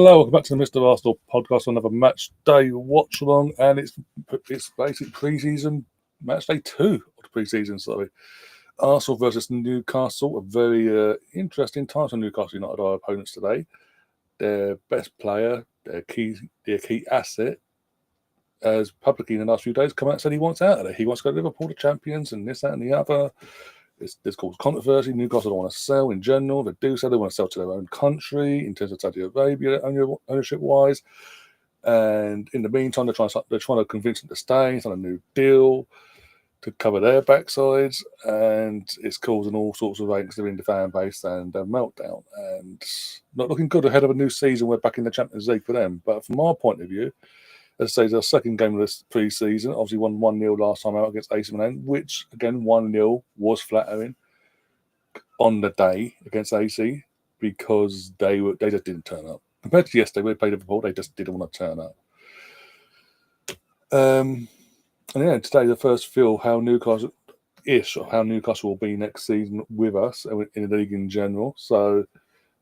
Hello, welcome back to the Mr. Arsenal podcast on another match day watch-along, and it's basic pre-season, match day 2 of the pre-season, sorry. Arsenal versus Newcastle, a very interesting time for Newcastle United, our opponents today. Their best player, their key asset, has publicly in the last few days come out and said he wants out of there. He wants to go to Liverpool, the champions, and this, that, and the other. There's caused controversy. Newcastle don't want to sell in general. They do say they want to sell to their own country in terms of Saudi Arabia ownership-wise. And in the meantime, they're trying to convince them to stay. It's on a new deal to cover their backsides, and it's causing all sorts of angst in the fan base and a meltdown. And not looking good ahead of a new season. We're back in the Champions League for them. But from our point of view, as I say, the second game of this pre-season, obviously won 1-0 last time out against AC Milan, which, again, 1-0 was flattering on the day against AC because they just didn't turn up. Compared to yesterday, when they played Liverpool, they just didn't want to turn up. And yeah, today the first feel how Newcastle will be next season with us in the league in general. So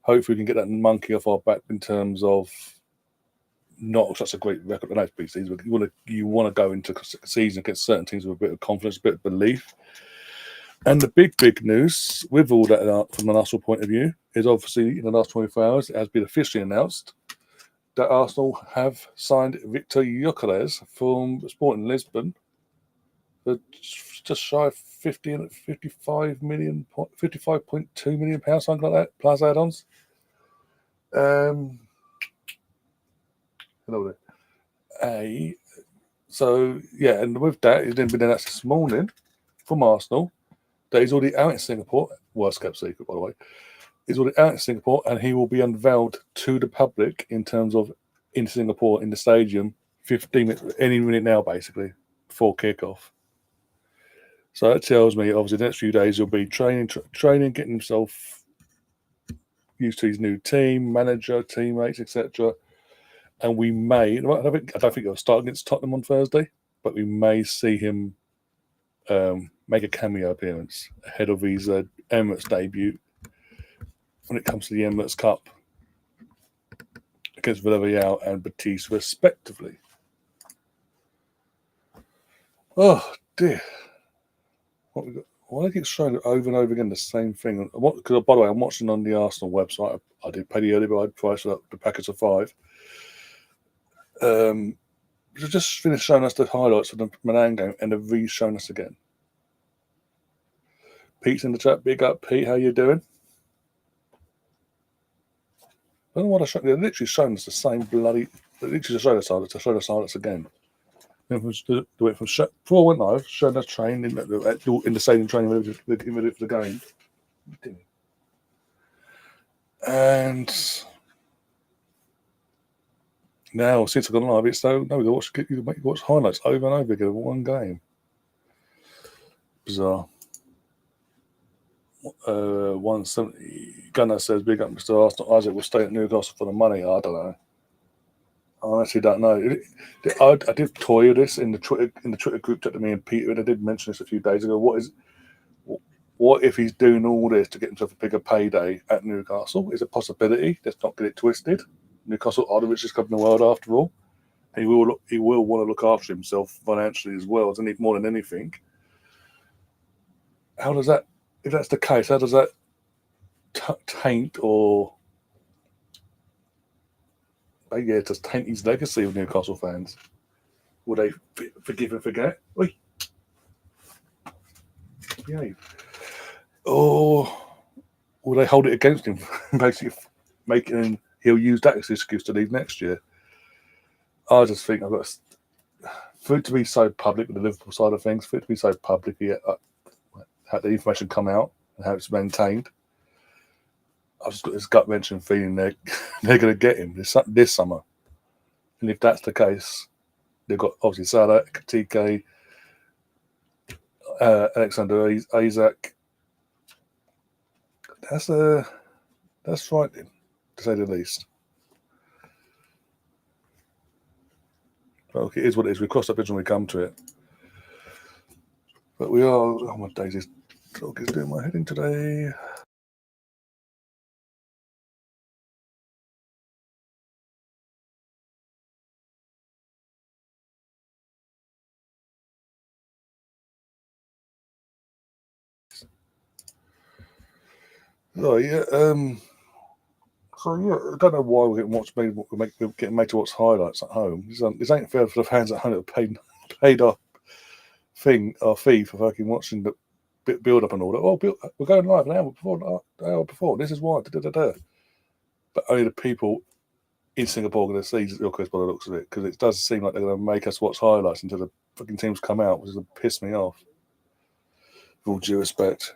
hopefully we can get that monkey off our back in terms of not such a great record the next pre-season, but you want to go into the season against certain teams with a bit of confidence, a bit of belief. And the big news with all that from an Arsenal point of view is obviously in the last 24 hours it has been officially announced that Arsenal have signed Victor Gyökeres from Sporting Lisbon for just shy of 55.2 million pounds, something like that, plus add-ons. So yeah, and with that, it's then been announced this morning from Arsenal that he's already out in Singapore. Worst kept secret, by the way. He's already out in Singapore, and he will be unveiled to the public in terms of in Singapore in the stadium, 15 minutes, any minute now, basically, before kickoff. So that tells me, obviously, the next few days he'll be training, getting himself used to his new team, manager, teammates, etc. And we may, I don't think he'll start against Tottenham on Thursday, but we may see him make a cameo appearance ahead of his Emirates debut when it comes to the Emirates Cup against Villarreal and Betis, respectively. Oh, dear. Why do I keep showing it over and over again the same thing? Because, by the way, I'm watching on the Arsenal website. I did pay the early bird price for the package of 5. They just finished showing us the highlights of the Milan game, and they've re-shown us again. Pete's in the chat. Big up, Pete. How you doing? I don't know what they're literally showing us the same bloody. They literally just showed us highlights to show us highlights again. They went from before I went live, showing us train in the stadium training in the game. And now, since I've gone live, it's so no, you watch highlights over and over again of one game. Bizarre. 170. Gunnar says, "Big up, Mr. Arsenal. Isaac will stay at Newcastle for the money." I don't know. I honestly don't know. I did toy with this in the Twitter group chat to me and Peter, and I did mention this a few days ago. What if he's doing all this to get himself a bigger payday at Newcastle? Is a possibility. Let's not get it twisted. Newcastle are the richest club in the world, after all. And he will want to look after himself financially as well, doesn't he? More than anything. How does that? If that's the case, how does that taint or just taint his legacy of Newcastle fans? Will they forgive and forget? Oi. Yeah. Or will they hold it against him, basically making he'll use that as an excuse to leave next year? I just think for it to be so public with the Liverpool side of things, for it to be so public, had the information come out and how it's maintained. I've just got this gut wrenching feeling they're going to get him this summer. And if that's the case, they've got obviously Salah, TK, Alexander Isaac. That's frightening, to say the least. Well, it is what it is. We cross that bridge when we come to it. But we are. Oh my days! This dog is doing my heading today. Oh yeah. So yeah, I don't know why we're getting made to watch highlights at home. This ain't fair for the fans at home that have paid our fee for fucking watching the build up and all that. Oh, we're going live an hour before. This is why. But only the people in Singapore are going to see Newcastle by the looks of it, because it does seem like they're going to make us watch highlights until the fucking teams come out, which is going to piss me off. With all due respect.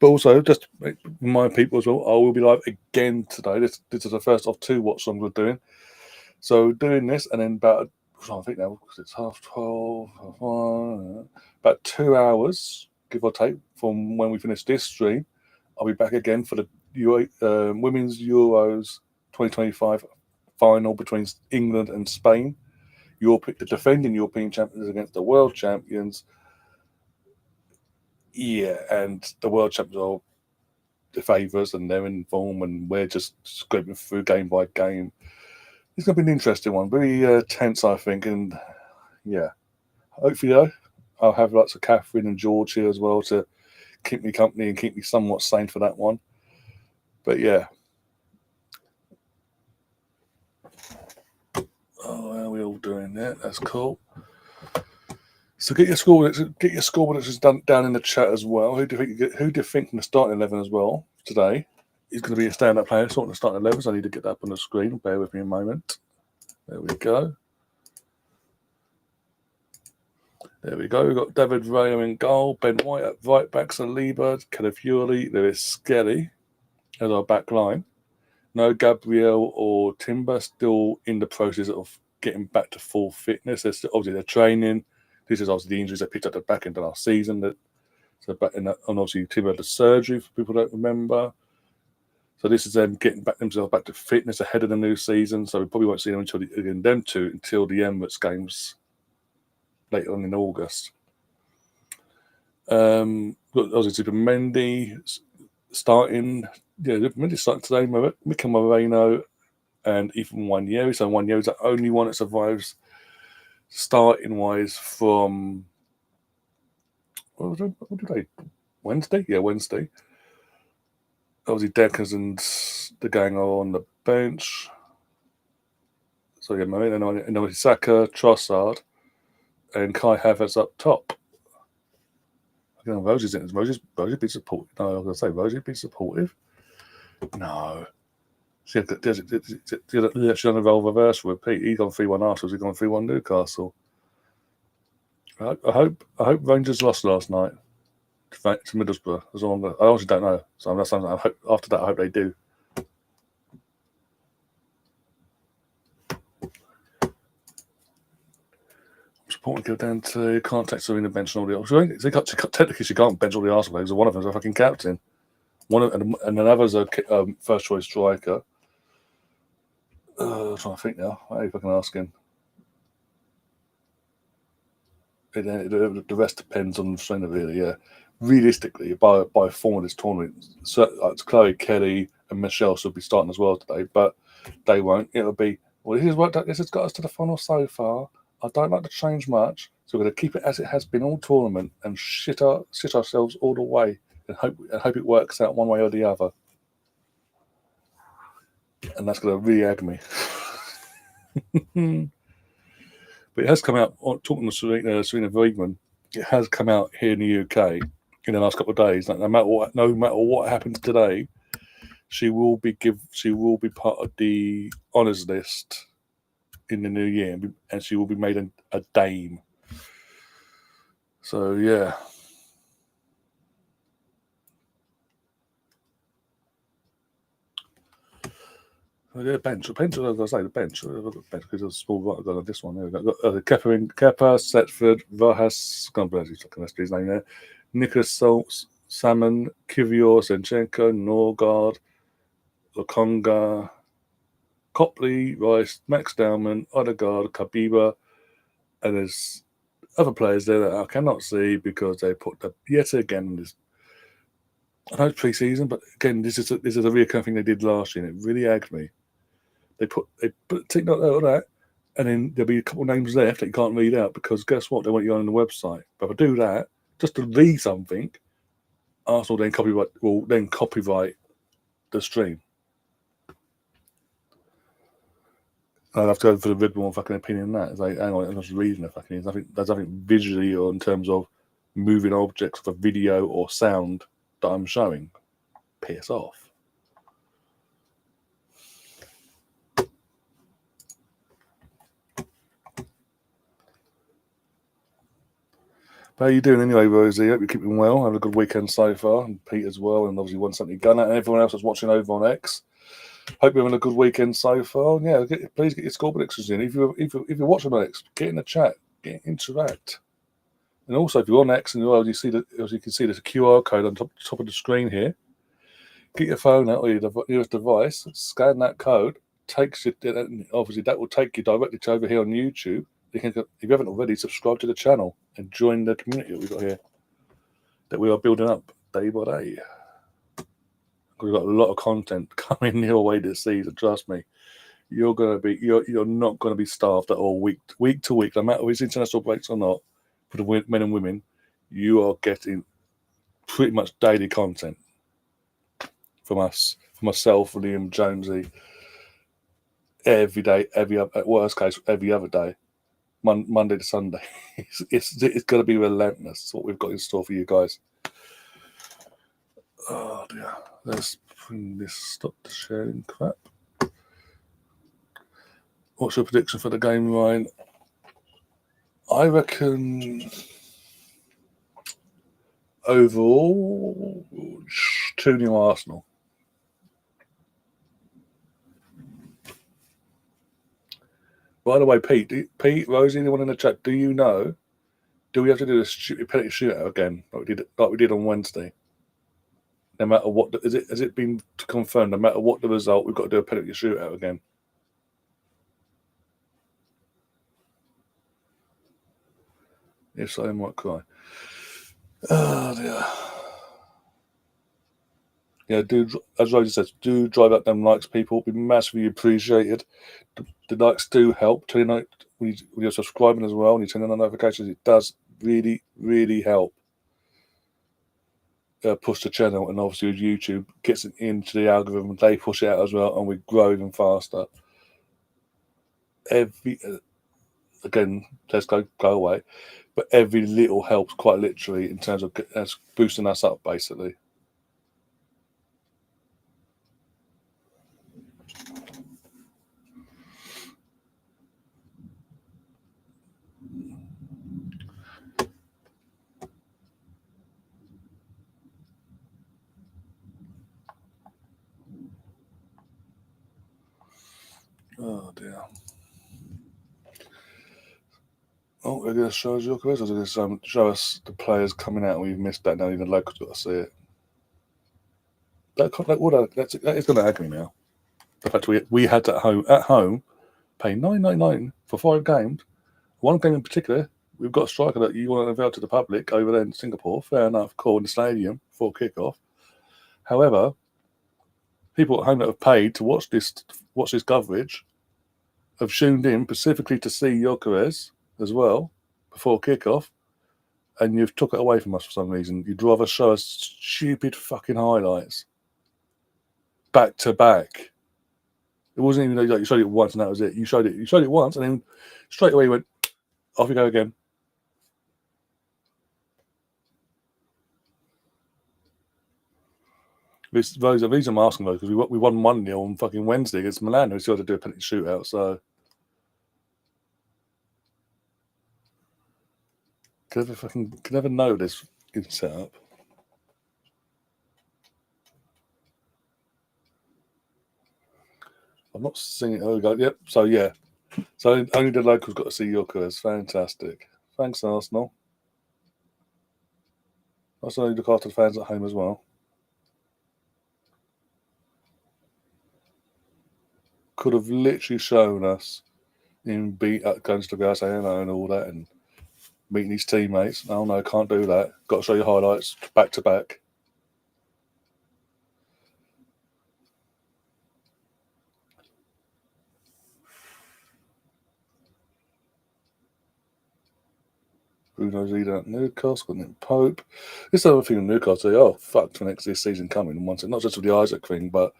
But also, just to remind people as well, I will be live again today. This is the first of 2 watch songs we're doing. So doing this, and then about, I think now, because it's 12:30, about 2 hours, give or take, from when we finish this stream, I'll be back again for the Women's Euros 2025 final between England and Spain. The defending European champions against the world champions. Yeah, and the world champions are the favourites, and they're in form, and we're just scraping through game by game. It's going to be an interesting one, very tense, I think, and yeah, hopefully I'll have lots of Catherine and George here as well to keep me company and keep me somewhat sane for that one. But yeah. Oh, how are we all doing that? That's cool. So get your scoreboard down in the chat as well. Who do you think from the starting 11 as well today is going to be a stand-up player? Sorting the starting 11, so I need to get that up on the screen. Bear with me a moment. There we go. We've got David Raya in goal, Ben White at right back, Saliba, Calafiori, Lewis Skelly as our back line. No Gabriel or Timber, still in the process of getting back to full fitness. Obviously they're training. This is obviously the injuries they picked up at the back end of last season. And obviously Timber had the surgery, for people who don't remember. So this is them getting themselves back to fitness ahead of the new season. So we probably won't see them until the Emirates games later on in August. Obviously Mendy starting. Yeah, Mendy's starting today. Mikel Moreno and Ethan Wanyeri. So Wanyeri's the only one that survives starting wise from what did they? Wednesday? Yeah, Wednesday. Obviously Deckers and the gang are on the bench. So yeah, Moreno and obviously Saka, Trossard, and Kai Havertz up top. Rosie's in. Rosie be supportive. No, I was going to say Rosie be supportive. No. She's on the role reverse with Pete. He's gone 3-1 Arsenal. He's gone 3-1 Newcastle. I hope Rangers lost last night to Middlesbrough. I honestly don't know. So after that, I hope they do. Supporting go down to contact Serena bench and all the technically she can't bench all the Arsenal players. One of them's a fucking captain. And another's a first choice striker. I'm trying to think now. How are you fucking asking? The rest depends on Serena, really. Yeah, realistically, by form of this tournament, it's Chloe, Kelly, and Michelle should be starting as well today, but they won't. It'll be this has got us to the final so far. I don't like to change much, so we're going to keep it as it has been all tournament and shit ourselves all the way and hope it works out one way or the other. And that's going to really ag me. But it has come out, talking to Serena Wiegman, it has come out here in the UK in the last couple of days. Like, no matter what happens today, she will be part of the honours list in the new year, and she will be made a dame. So yeah. Yeah, bench. As I say, the bench. Because it's a small right. I've got this one. We've got Kepa, Setford, Vajas. Can't believe his name there. Nicholas Saltz, Salmon, Kivior, Zinchenko, Norgard, Lokonga, Copley, Rice, Max Dowman, Odegaard, Kabiba, and there's other players there that I cannot see because they put yet again this. I know it's pre-season, but again, this is a recurring thing they did last year, and it really agged me. They put tick note all that, and then there'll be a couple of names left that you can't read out because guess what? They want you on the website. But if I do that, just to read something, Arsenal will then copyright the stream. I'd have to go for the bit more fucking opinion on that. It's like, hang on, I'm just reading the fucking. There's nothing visually or in terms of moving objects for video or sound that I'm showing. Piss off. How are you doing anyway, Rosie? Hope you're keeping well. Having a good weekend so far. And Pete as well, and obviously 170 Gunner, and everyone else that's watching over on X. Hope you're having a good weekend so far. And yeah, please get your score predictions in. If you're watching on X, get in the chat, interact. And also, if you're on X and you can see there's a QR code on top of the screen here. Get your phone out or your newest device, scan that code. Obviously that will take you directly to over here on YouTube. If you haven't already, subscribe to the channel and join the community that we've got here, that we are building up day by day. We've got a lot of content coming your way this season. Trust me, you're not gonna be starved at all week to week, no matter if it's international breaks or not. For the men and women, you are getting pretty much daily content from us, from myself, Liam, Jonesy, every day, at worst case, every other day, Monday to Sunday. It's going to be relentless. That's what we've got in store for you guys. Oh dear. Let's stop the sharing crap. What's your prediction for the game, Ryan? I reckon overall 2-0 Arsenal. By the way, Pete, Rosie, anyone in the chat, do you know? Do we have to do this stupid penalty shootout again, like we did on Wednesday? No matter what, has it been confirmed? No matter what the result, we've got to do a penalty shootout again. If so, I might cry. Oh dear. Yeah, as Rosie says, do drive up them likes, people. It'd be massively appreciated. The likes do help. When you're subscribing as well, and you turn on the notifications, it does really, really help push the channel. And obviously, with YouTube, gets it into the algorithm, they push it out as well, and we grow even faster. Again, let's go away. But every little helps quite literally in terms of boosting us up, basically. Oh dear. Oh, they're going to show us your quiz, or they're going to show us the players coming out, and we've missed that. Now even the locals got to see it. That is going to add me now. The fact we had at home pay $9.99 for 5 games. One game in particular, we've got a striker that you want to unveil to the public over there in Singapore. Fair enough, cool, in the stadium before kickoff. However, people at home that have paid to watch this coverage have tuned in specifically to see Gyökeres as well before kickoff, and you've took it away from us for some reason. You'd rather show us stupid fucking highlights back to back. It wasn't even like you showed it once and that was it. You showed it once, and then straight away you went, off you go again. The reason I'm asking those because we won 1-0 on fucking Wednesday against Milan. We still had to do a penalty shootout, so could never know this is set up. I'm not seeing it. Oh, we go. Yep. So yeah. So only the locals got to see your quiz. Fantastic. Thanks, Arsenal. Also, look after the fans at home as well. Could have literally shown us in going to the guy saying hello and all that, and meeting his teammates. Oh no, can't do that. Got to show you highlights back to back. Bruno's leading at Newcastle, and then Pope. This other thing in Newcastle, oh, fuck, for this season coming. Once, not just with the Isaac thing, but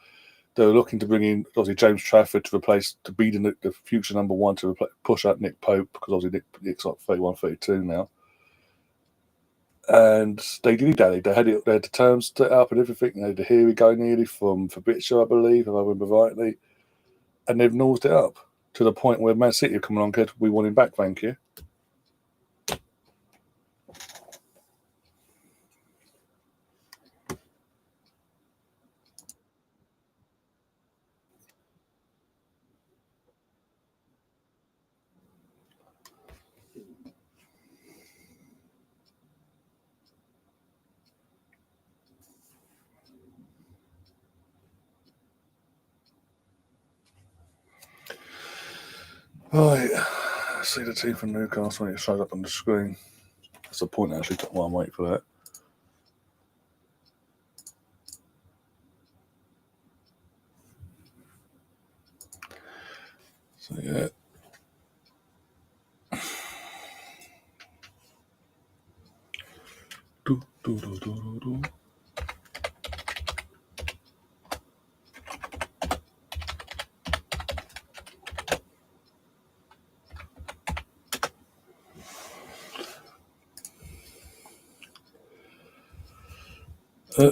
they're looking to bring in, obviously, James Trafford to be the future number one to push out Nick Pope, because obviously Nick's like 31, 32 now. And they did that. They had the terms set up and everything. They had the here we go nearly from Fabrizio, I believe, if I remember rightly. And they've nosed it up to the point where Man City have come along and said, we want him back, thank you. Right, see the team from Newcastle when it shows up on the screen. That's the point, actually. While I'm waiting for that. So, yeah.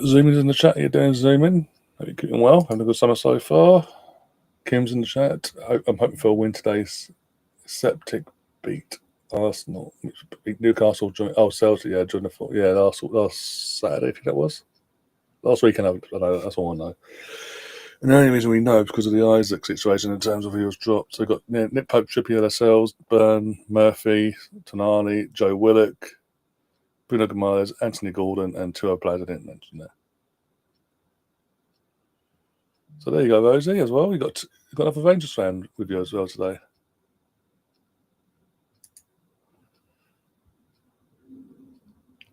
Zooming's in the chat. You're doing Zooming. Hope you're keeping well. Having a good summer so far. Kim's in the chat. I'm hoping for a win today's Septic beat Arsenal. Beat Newcastle. Celtic. Yeah, during the last Saturday. I think that was last weekend. I know that's all I know. And the only reason we know is because of the Isaac situation in terms of who was dropped. So we've got Nick Pope, Trippier, Lascelles, Byrne, Murphy, Tonali, Joe Willock, Bruno Guimaraes, Anthony Gordon, and two other players I didn't mention there. So there you go, Rosie, as well. You've got another Rangers fan with you as well today.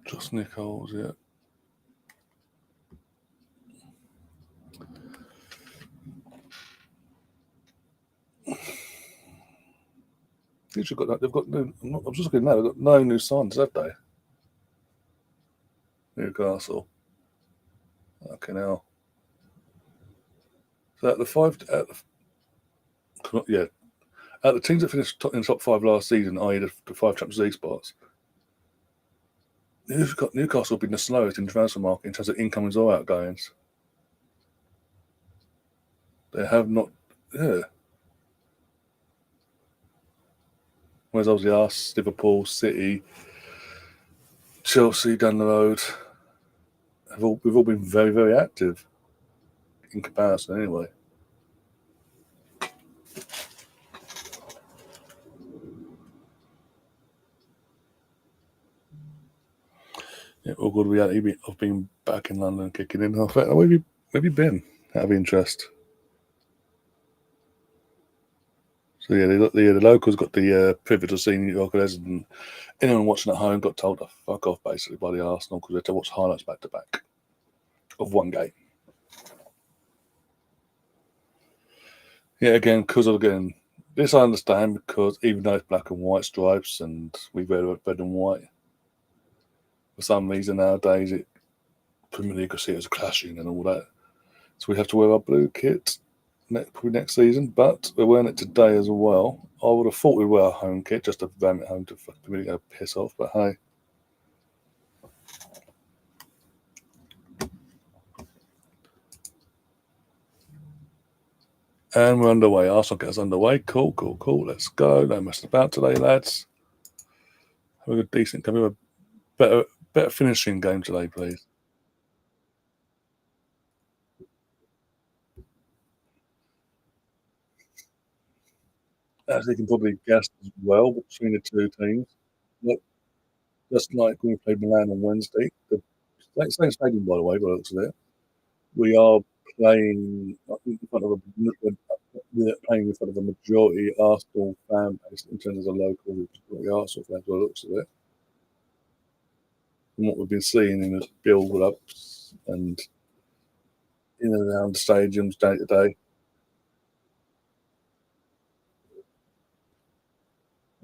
Josh Nichols, yeah. They've got new. I'm just looking now. They've got no new signs, have they? Newcastle. Okay, now. So out the teams that finished in the top five last season, i.e. the five Champions League spots, Newcastle been the slowest in the transfer market in terms of incomings or outgoings. They have not, yeah. Whereas obviously us, Liverpool, City, Chelsea down the road, we've all been very, very active in comparison anyway. Yeah, all good reality of being back in London, kicking in. Where have you been? Out of interest. So yeah, the locals got the privilege of seeing New York and anyone watching at home got told to fuck off basically by the Arsenal because they had to watch highlights back to back of one game. Yeah, again, this I understand because even though it's black and white stripes and we wear red and white, for some reason nowadays Premier League will see it as clashing and all that. So we have to wear our blue kit next season, but we're wearing it today as well. I would have thought we'd wear our home kit just to ram it home to really go piss off, but hey. And we're underway. Arsenal gets underway. Cool. Let's go. No messing about today, lads. Have a decent game. Have a better finishing game today, please. As you can probably guess as well, between the two teams, just like when we played Milan on Wednesday, the same stadium, by the way, by the looks of it, we are playing in front of a majority Arsenal fan base in terms of the local Arsenal fans, by the looks of it. From what we've been seeing in the build-ups and in and around the stadiums day to day.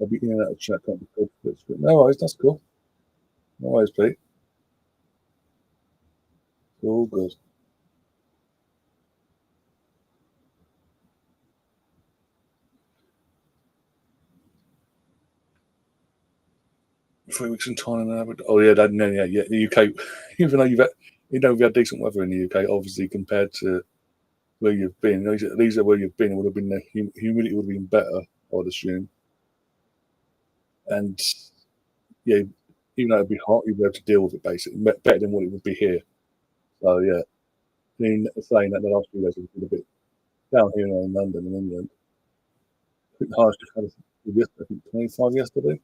I'll be in and out of chat. No worries, that's cool. No worries, Pete. All good. 3 weeks in Thailand. Oh yeah, that, no, yeah. The UK, even though we've had decent weather in the UK, obviously compared to where you've been. These are where you've been. It would have been the humidity would have been better, I would assume. And yeah, even though it'd be hot, you'd be able to deal with it basically better than what it would be here. So yeah, I mean, saying that the last few days have been a bit down here in London in England. I think the highest we've had is yesterday, I think 25 yesterday.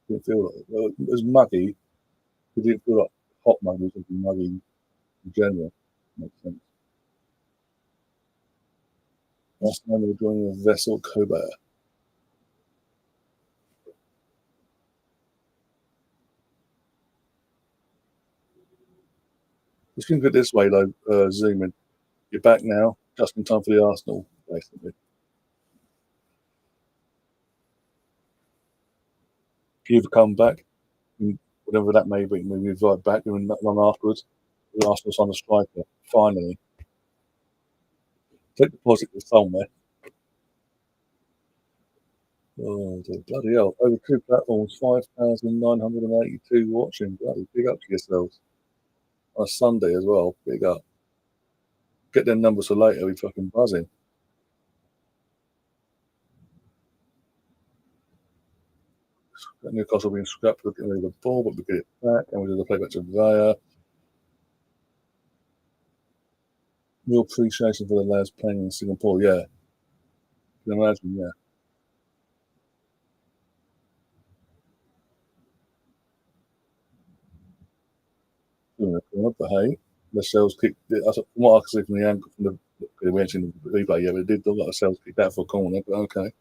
Didn't feel like well, it was muggy. It didn't feel like hot muggy, it was muggy in general. Makes sense. Last time we were joining a vessel Kobe. Let's think of it this way though, Zoom in. You're back now, just in time for the Arsenal, basically. You either come back, whatever that may be, maybe right back and that one afterwards. The Arsenal's on the striker, finally. Take the positive somewhere. Oh, dear, bloody hell. Over two platforms, 5,982 watching. Bloody big up to yourselves. On a Sunday as well, big up. Get them numbers for later, we fucking buzzing. Newcastle being scrapped, we're getting rid of the ball, but we get it back, and we do the play back to Vaya. Real appreciation for the lads playing in Singapore, yeah. You can imagine, yeah. Doing a corner, but hey, the sales kick. From what I can see from the angle, from the we mentioned the replay, yeah, but it did look like a sales kick that for a corner, but okay.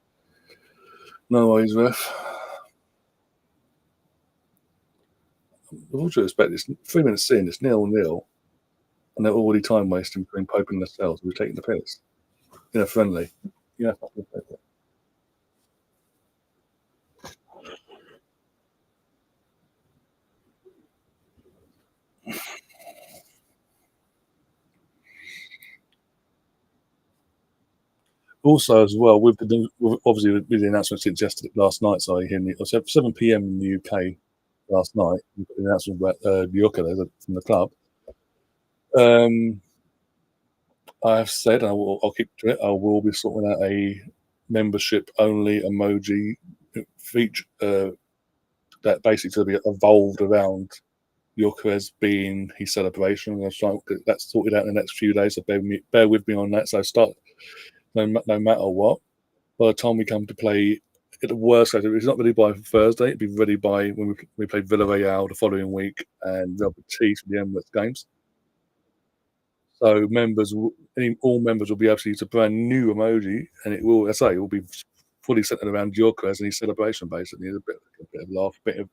No worries, ref. With all due respect, it's 3 minutes in, it's 0-0, and they're already time wasting between Pope and Lascelles. We're taking the piss. In a friendly. Yeah, also, as well, obviously with the announcement since yesterday, last night, sorry, here in the, 7 p.m. in the UK last night, we got the announcement about Bjorka from the club. I have said, and I'll keep to it, I will be sorting out a membership only emoji feature that basically be evolved around Gyökeres being his celebration. I'm trying to get that sorted out in the next few days, so bear with me on that. So start, no matter what, by the time we come to play, at the worst case, if it's not ready by Thursday, it'll be ready by when we play Villarreal the following week and Real Betis for the Emirates games. So all members will be able to use a brand new emoji, and it will be fully centered around Gyökeres and his celebration. Basically, there's a bit of laugh, a bit of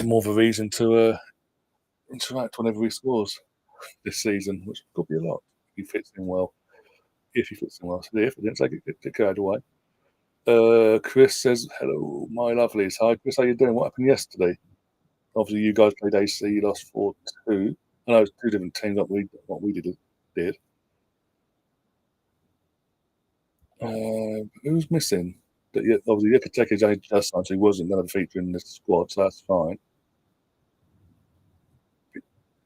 more of a reason to interact whenever he scores this season, which could be a lot. If he fits in well. If he fits in well, so if I didn't take it carried away. Chris says, "Hello, my lovelies. Hi, Chris. How you doing? What happened yesterday? Obviously, you guys played AC. You lost 4-2. I know it's two different teams. What we did. Who's missing? Obviously, Ipateke's only just signed, so he wasn't going to feature in this squad, so that's fine.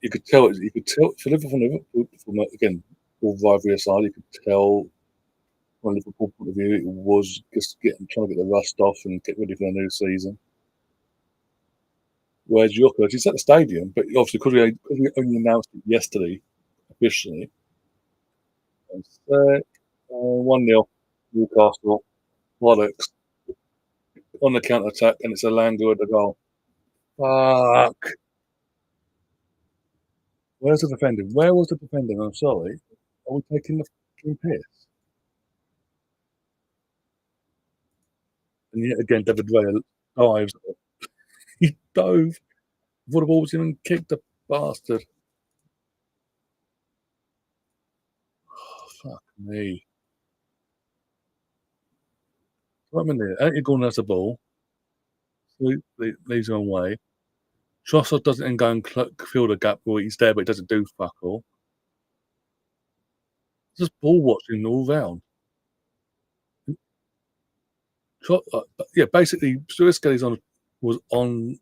You could tell. You could tell from again, all rivalry aside, you could tell from a Liverpool point of view, it was just trying to get the rust off and get ready for the new season. Whereas Djokovic, he's at the stadium, but obviously because we only announced it yesterday officially, so, 1-0 Newcastle, Bollocks on the counter attack, and it's a Lango at the goal. Fuck. Where's the defending? Where was the defending? I'm sorry. Are we taking the fucking piss? And yet again, David Raya dives. He dove before the ball was even kicked, the bastard. Oh, fuck me. Right in there. Out you going as the ball. Leaves him away. Trossard doesn't then go and fill the gap where he's there, but he doesn't do fuck all. Just ball watching all round. Yeah, basically, Suarez on was on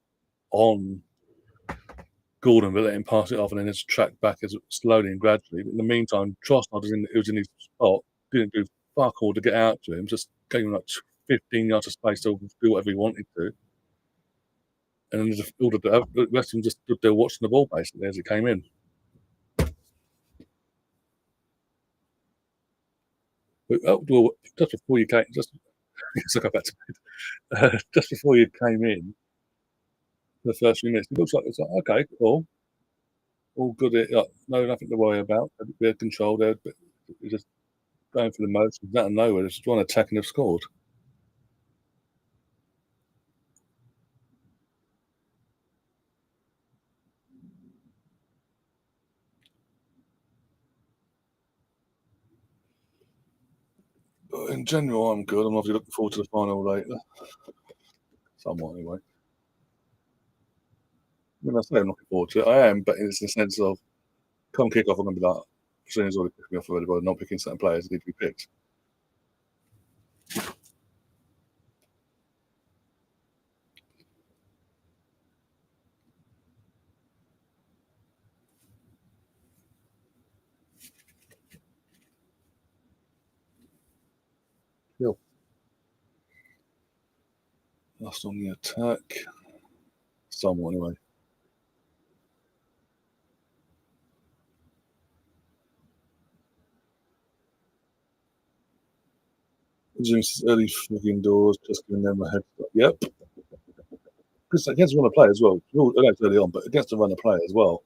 Gordon, but let him pass it off and then just track back as slowly and gradually. But in the meantime, Trossard was in his spot, didn't do fuck all to get out to him, just gave him like 15 yards of space to do whatever he wanted to. And then just all the rest of them just stood there watching the ball basically as it came in. But, well, just before you came, just so go back to bed. Just before you came in, the first few minutes, it looks like it's like okay, cool, all good. No, nothing to worry about. A bit of control there, but just going for the motions out of nowhere. Just one attack and they've scored. But in general, I'm good. I'm obviously looking forward to the final later. Somewhat, anyway. When I say I'm looking forward to it, I am, but it's in the sense of come kick off, I'm going to be like, as soon as already picking me off already by not picking certain players that need to be picked. Yep. Lost on the attack. Somewhat, anyway. James early fucking doors, just giving them a head start. Yep. Because against the runner play as well. I know it's early on, but against the runner play as well.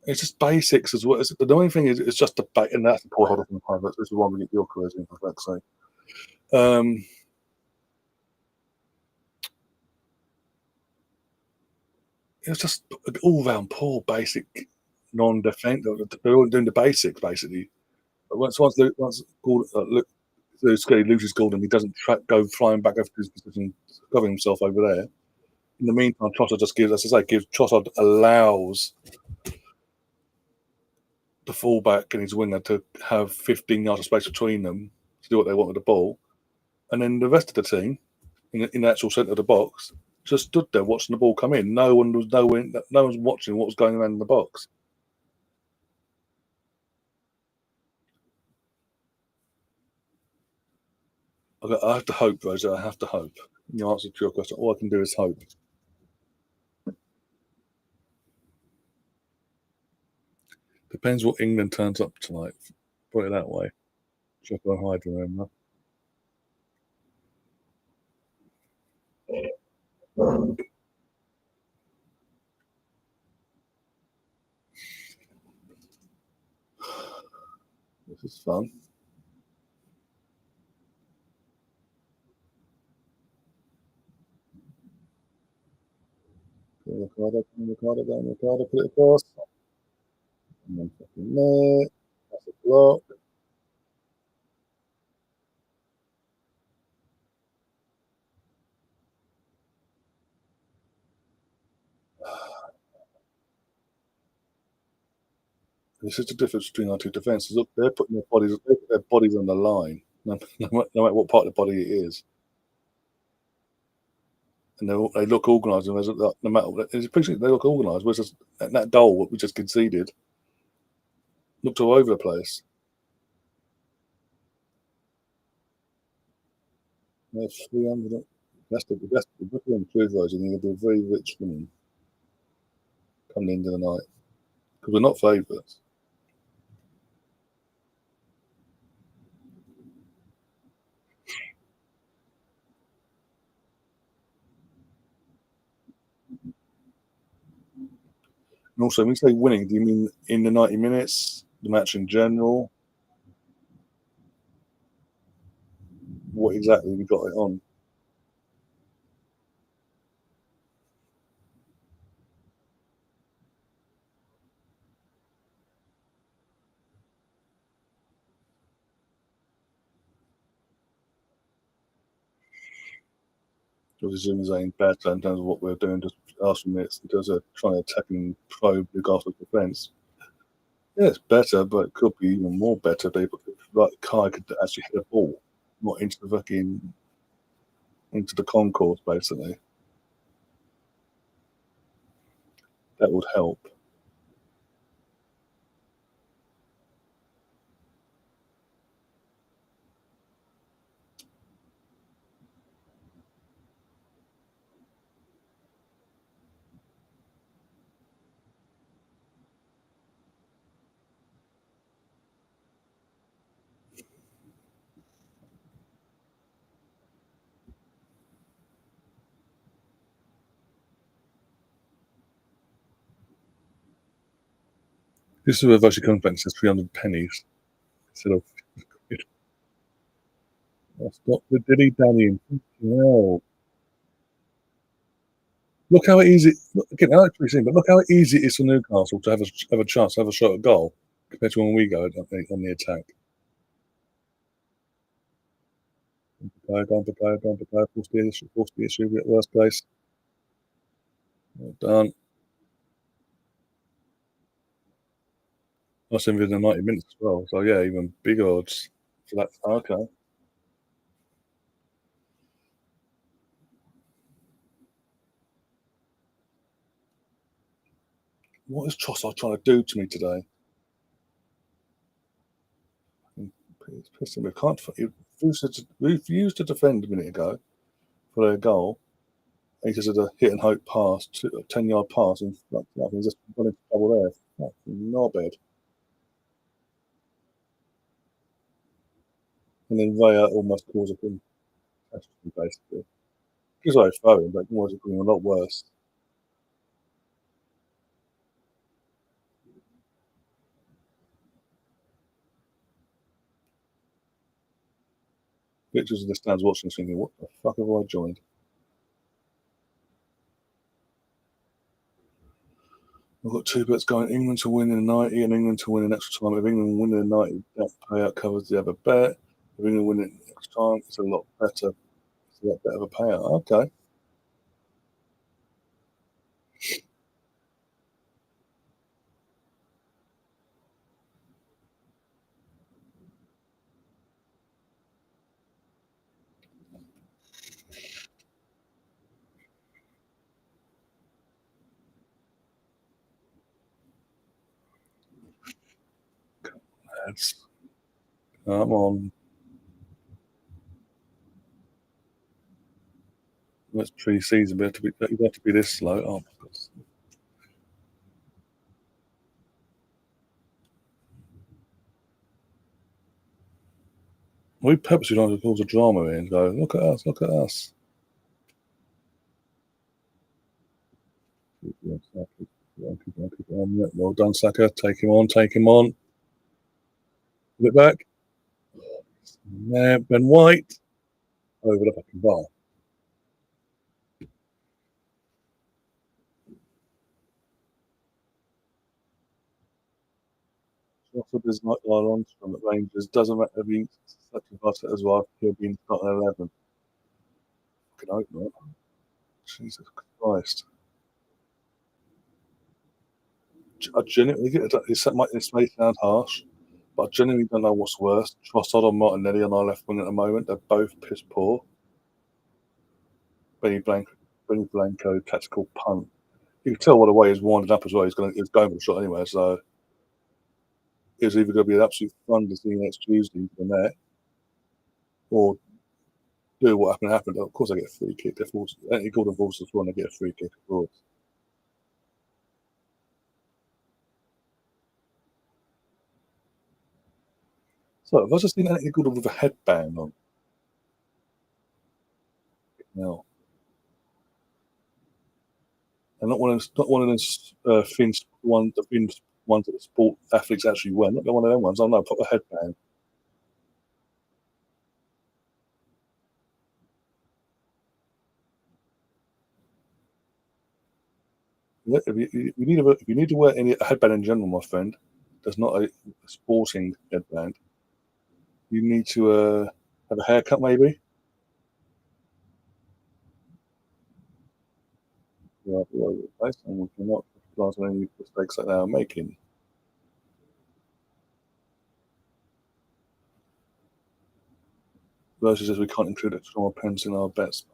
It's just basics as well. The annoying thing is, it's just the back, and that's the poor header from the private. This is one we get your careers in, for fuck's sake. It was just all round poor, basic, non-defense. They're all doing the basics basically. But once Gordon, Scully loses Gordon, he doesn't go flying back over to his position, covering himself over there. In the meantime, Trossard just gives, as I say, Trossard allows the fullback and his winger to have 15 yards of space between them to do what they want with the ball, and then the rest of the team in the actual centre of the box just stood there watching the ball come in. No one was watching what was going on in the box. I have to hope, Rosa. I have to hope. The answer to your question, all I can do is hope. Depends what England turns up tonight. Put it that way. Check on hide, remember. This is fun. Ricardo, put it across. And then fucking there. That's a block. This is the difference between our two defences. Look, they're putting their bodies on the line, no matter what part of the body it is, and they look organised. And no matter what, it's pretty, they look organised. Whereas that goal what we just conceded looked all over the place. That's 300. That's the Brooklyn Truth version. You're going to be a very rich woman coming into the night because we're not favourites. And also, when you say winning, do you mean in the 90 minutes, the match in general? What exactly we got it on? Zoom is getting better in terms of what we're doing, just asking minutes in terms of trying to attack and probe Newcastle's defence. Yeah, it's better, but it could be even more better. People like Kai could actually hit a ball, not into the fucking into the concourse, basically. That would help. This is where virtually comes back and says 300 pennies instead of. That's not the dilly dallying. Well, look how easy. Look, again, I like but look how easy it is for Newcastle to have a chance to have a shot at goal compared to when we go on the attack. Go, force the issue, get worst place. Well done. That's in within 90 minutes as well. So yeah, even big odds for that. Okay. What is Trossard trying to do to me today? It's pissing me. Can't. He refused to defend a minute ago for their goal. He just had a hit and hope pass, a 10-yard pass, and he's just gone into trouble there. Not bad. And then Raya almost caused a catastrophe, basically. He was like throwing, but it was doing a lot worse. Pictures of the stands watching, thinking, "What the fuck have I joined?" I've got two bets going: England to win in 90 and England to win in extra time. If England win in 90, that payout covers the other bet. If England win in extra time, it's a lot better. It's a lot better of a payout. Okay. That's, come on. That's pre-season. You have to be this slow. Oh my god. We purposely don't cause a drama here and go, look at us, look at us. Well done, Saka. Take him on, take him on. Put it back. Yeah, Ben White. Over the fucking bar. Also, there's not Ireland from the Rangers. Doesn't matter if he's such a butter as well. He'll be in starting 11. Fucking hope not. Jesus Christ. I genuinely get it. This may sound harsh, but I genuinely don't know what's worse. Trossard or Martinelli on our left wing at the moment. They're both piss poor. Benny Blanco, tactical punt. You can tell what the way he's winding up as well. He's going for the shot anyway. So it's either going to be an absolute fun to see next Tuesday for the net, or do what happened. Of course, I get a free kick. Anthony Gordon forces one, I get a free kick, of course. So if I just seen Anthony Gordon with a headband on now, and not one of those Finns the Finns ones that the sport athletes actually wear. Not one of them ones. I know, proper headband. If you need to wear any headband in general, my friend, that's not a sporting headband. You need to have a haircut, maybe. throughout all over the place, and we cannot capitalize on any mistakes that they are making. Versus as we can't include extra pence in our bets.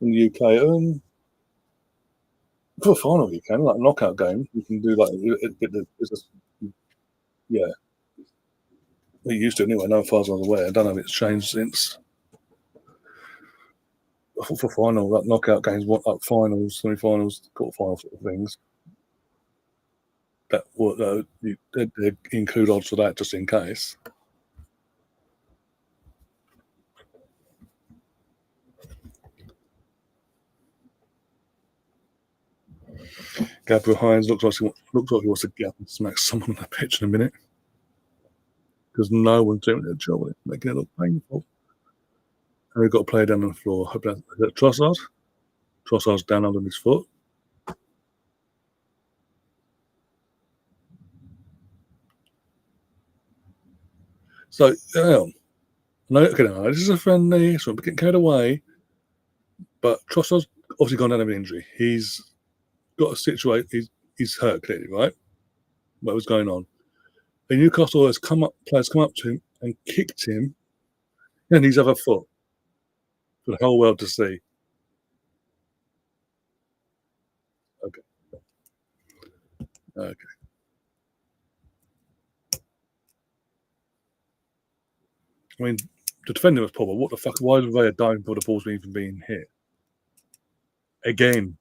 In the UK, for a final you can, like a knockout game, you can do like yeah, we used to anyway, no far as I was aware. I don't know if it's changed since. For final, like knockout games, what like finals, semi-finals, quarter-finals sort of things, that would they include odds for that just in case. Gabriel Hines looks like he wants to get up and smack someone on the pitch in a minute because no one's doing their job, and it's making it look painful. And we've got a player down on the floor. Hope that's Trossard. Trossard's down under his foot. So, no, okay, no, this is a friendly, so I'm getting carried away. But Trossard's obviously gone down with an injury. He's got a situation. He's hurt clearly, right? What was going on? And Newcastle players come up to him and kicked him in his other foot for the whole world to see. Okay, okay. I mean, the defender was poor, but what the fuck? Why were they diving for the ball's even being hit again?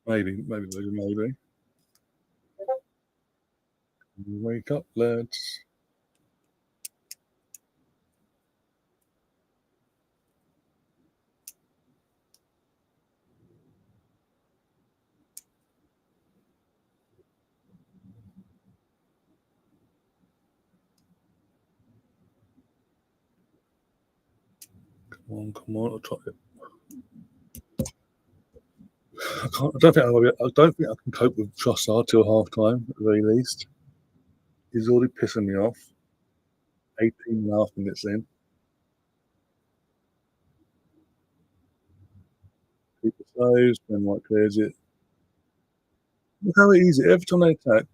Maybe. Wake up, lads. Come on. I'll try it. I don't think I can cope with Trossard till half time at the very least. He's already pissing me off. 18.5 minutes in. People saves, then White clears it. Look how easy. Every time they attack,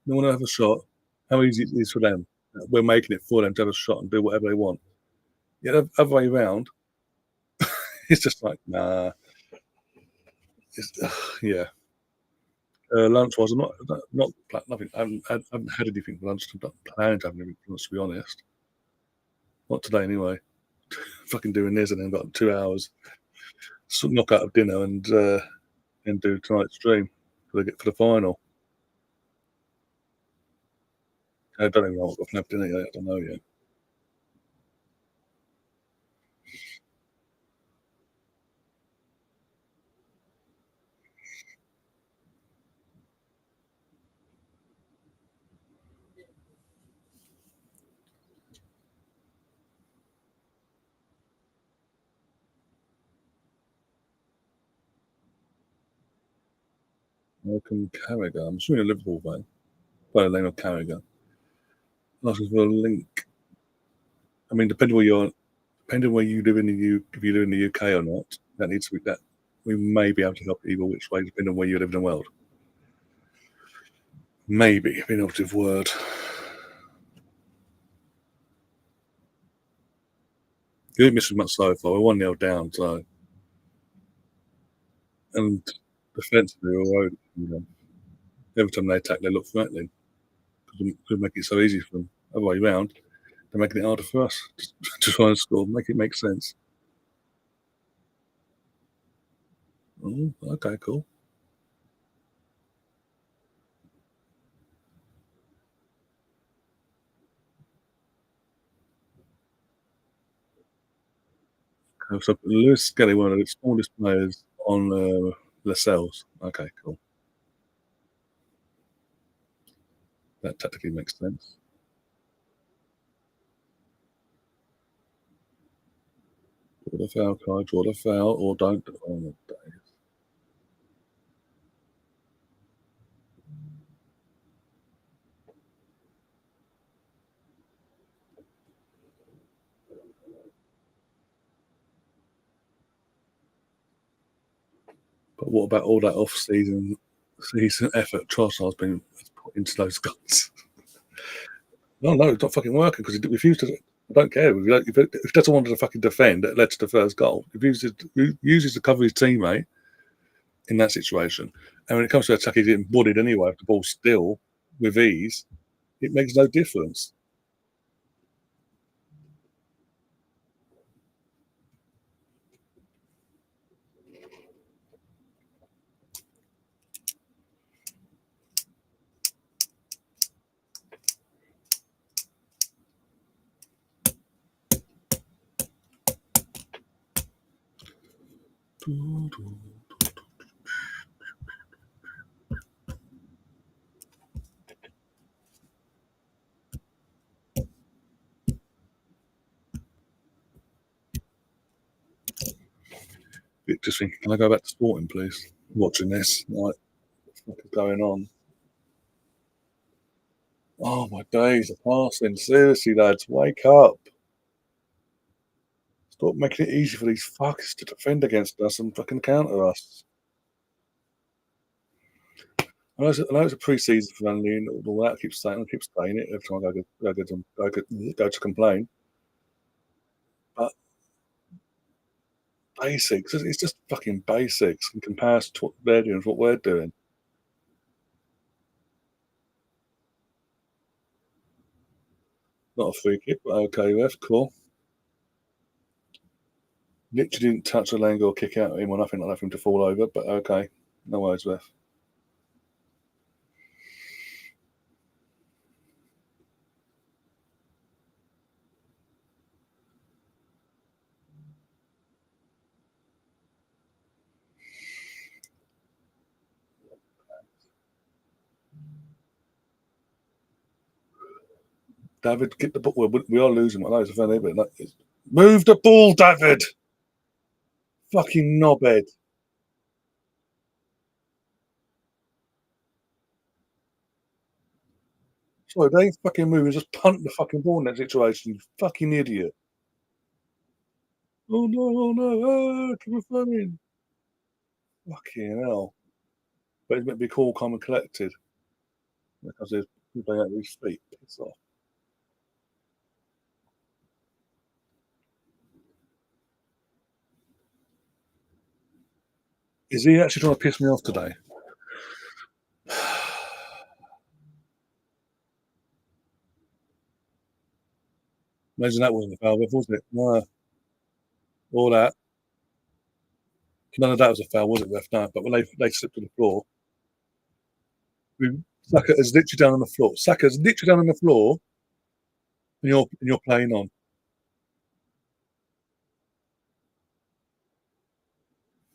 they want to have a shot. How easy it is for them. We're making it for them to have a shot and do whatever they want. Yeah, the other way around, it's just like, nah. It's, yeah. Lunch was not nothing. I haven't had anything for lunch. I'm not planning to have anything for lunch, to be honest. Not today, anyway. Fucking doing this and then got 2 hours. So knock out of dinner and do tonight's stream for the final. I don't even know what I've had dinner yet. I don't know yet. Malcolm Carragher. I'm assuming a Liverpool fan. By the name of Carragher. Asking for a link. I mean, depending where you live in the if you live in the UK or not, that needs to be that. We may be able to help either which way, depending on where you live in the world. Maybe be an operative word. You didn't miss as much so far. We're 1-0 down, so and defensively, every time they attack, they look threatening. Could make it so easy for them. Other way around, they're making it harder for us to try and score. Make it make sense. Oh, okay, cool. So Lewis Skelly, one of the smallest players on Lascelles. Okay, cool. That tactically makes sense. Draw the foul card, draw the foul, or don't. Oh, But what about all that season effort Trossard's been put into those goals? No, it's not fucking working because he refused to. I don't care if he doesn't want to fucking defend. That led to the first goal. He uses to cover his teammate in that situation, and when it comes to attack, he's getting bullied anyway. If the ball's still with ease, it makes no difference. Just thinking, can I go back to sporting, please? Watching this, like, what is going on? Oh my days are passing. Seriously, lads, wake up! Stop making it easy for these fuckers to defend against us and fucking counter us. I know it's a pre-season friendly and all that. I keep saying it every time go to complain. But basics, it's just fucking basics in comparison to what they're doing, what we're doing. Not a free kick, but okay, ref, cool. Literally didn't touch the leg or kick out at him or nothing like that for him to fall over, but okay, no worries, ref. David, get the ball. We are losing. I know it's a funny, but move the ball, David. Fucking knobhead. Sorry, they ain't fucking moving. Just punt the fucking ball in that situation. You fucking idiot. Oh no, oh no, keep it flowing. Fucking hell. But he's meant to be cool, calm, and collected because there's people out his feet. Piss off. Is he actually trying to piss me off today? Imagine that wasn't a foul, was it? No, all that. None of that was a foul, was it, ref? No, but when they slipped to the floor, Saka is literally down on the floor. Saka's literally down on the floor, and you're playing on.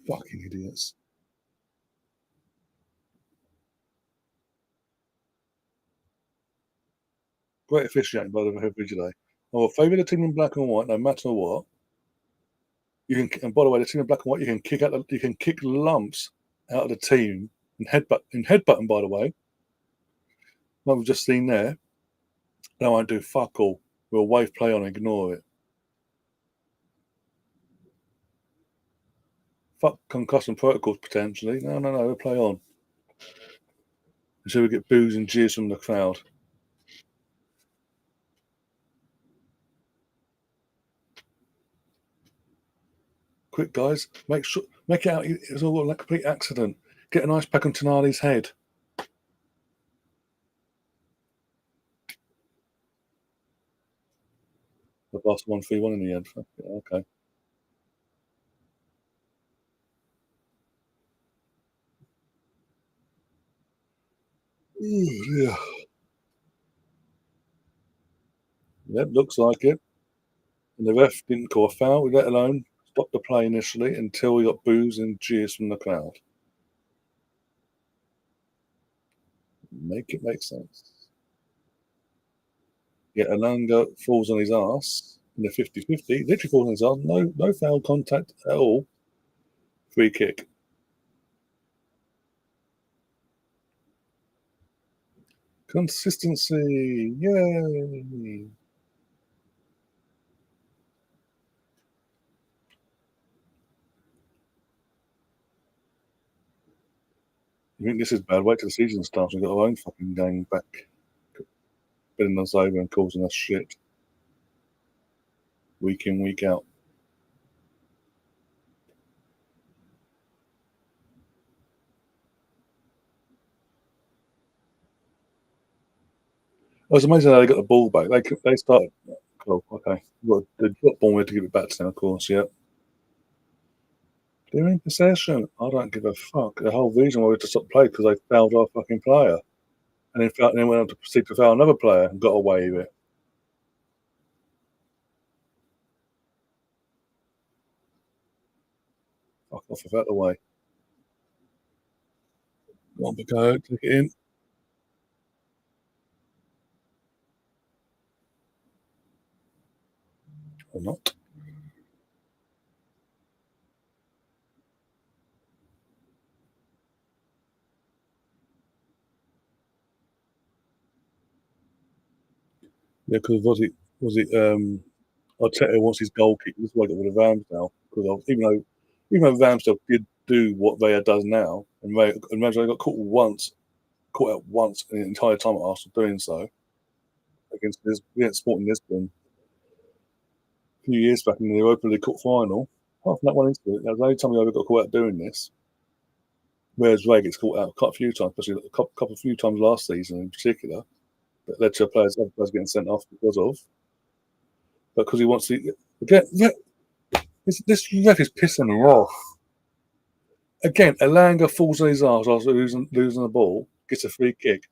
Fucking idiots. Great officiating by the referee today. I will favour the team in black and white, no matter what. You can, and by the way, the team in black and white, you can kick lumps out of the team and headbutting. By the way, what we've just seen there, they won't do fuck all. We'll wave play on and ignore it. Fuck concussion protocols potentially. No, we'll play on until we get boos and jeers from the crowd. Quick, guys, make it out. It's all a complete accident. Get an ice pack on Tonali's head. The boss 1-3-1 in the end. Okay. Ooh, yeah. Yep, looks like it. And the ref didn't call a foul, let alone stop the play initially until we got boos and jeers from the crowd. Make it make sense. Yet Alanga falls on his ass in the 50-50. Literally falls on his ass. No foul contact at all. Free kick. Consistency. Yay. You think this is bad? Wait till the season starts. We've got our own fucking gang back, bidding us over and causing us shit week in, week out. It was amazing how they got the ball back. They started. Cool, okay. They've got Bournemouth to give it back to them, of course, yeah. They're in possession. I don't give a fuck. The whole reason why we had to stop play because they fouled our fucking player. And then went on to proceed to foul another player and got away with it. Fuck off with that away. Want to go, take it in. Or not. Yeah, because Arteta wants his goal kick. This is why I got rid of Ramsdale. Because even though Ramsdale did do what Raya does now, and Ramsdale got caught out once in the entire time at Arsenal doing so against Sporting Lisbon a few years back in the Europa League Cup final. Apart from that one incident, that was the only time he ever got caught out doing this. Whereas Ray gets caught out quite a few times, especially a few times last season in particular, that led to other players getting sent off because of. But because he wants to again, this ref is pissing me off. Again, Elanga falls on his arse after losing the ball, gets a free kick.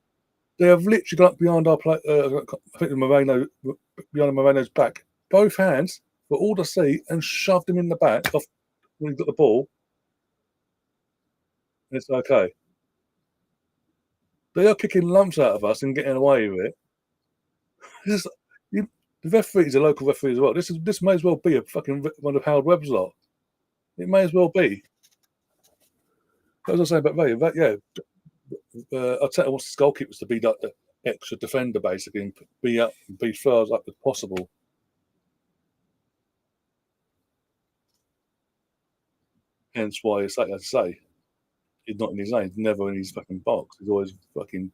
They have literally got behind our play. I think behind Moreno's back, both hands for all to see, and shoved him in the back off when he got the ball. And it's okay. They are kicking lumps out of us and getting away with it. This is, the referee is a local referee as well. This may as well be a fucking one of Howard Webb's lot. It may as well be. As I was saying about Ray, Arteta wants his goalkeepers to be like the extra defender, basically, and be far up as possible. Hence why, as I say, he's not in his lane. He's never in his fucking box. He's always fucking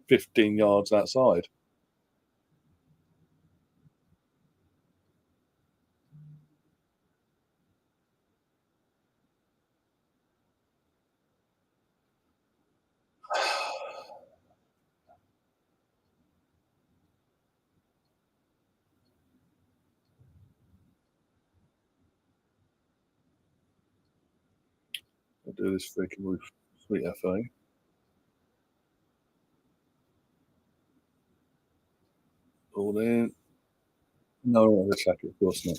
15 yards outside. I'll do this freaking with sweet FA. All in. No, I want to attack it, of course not.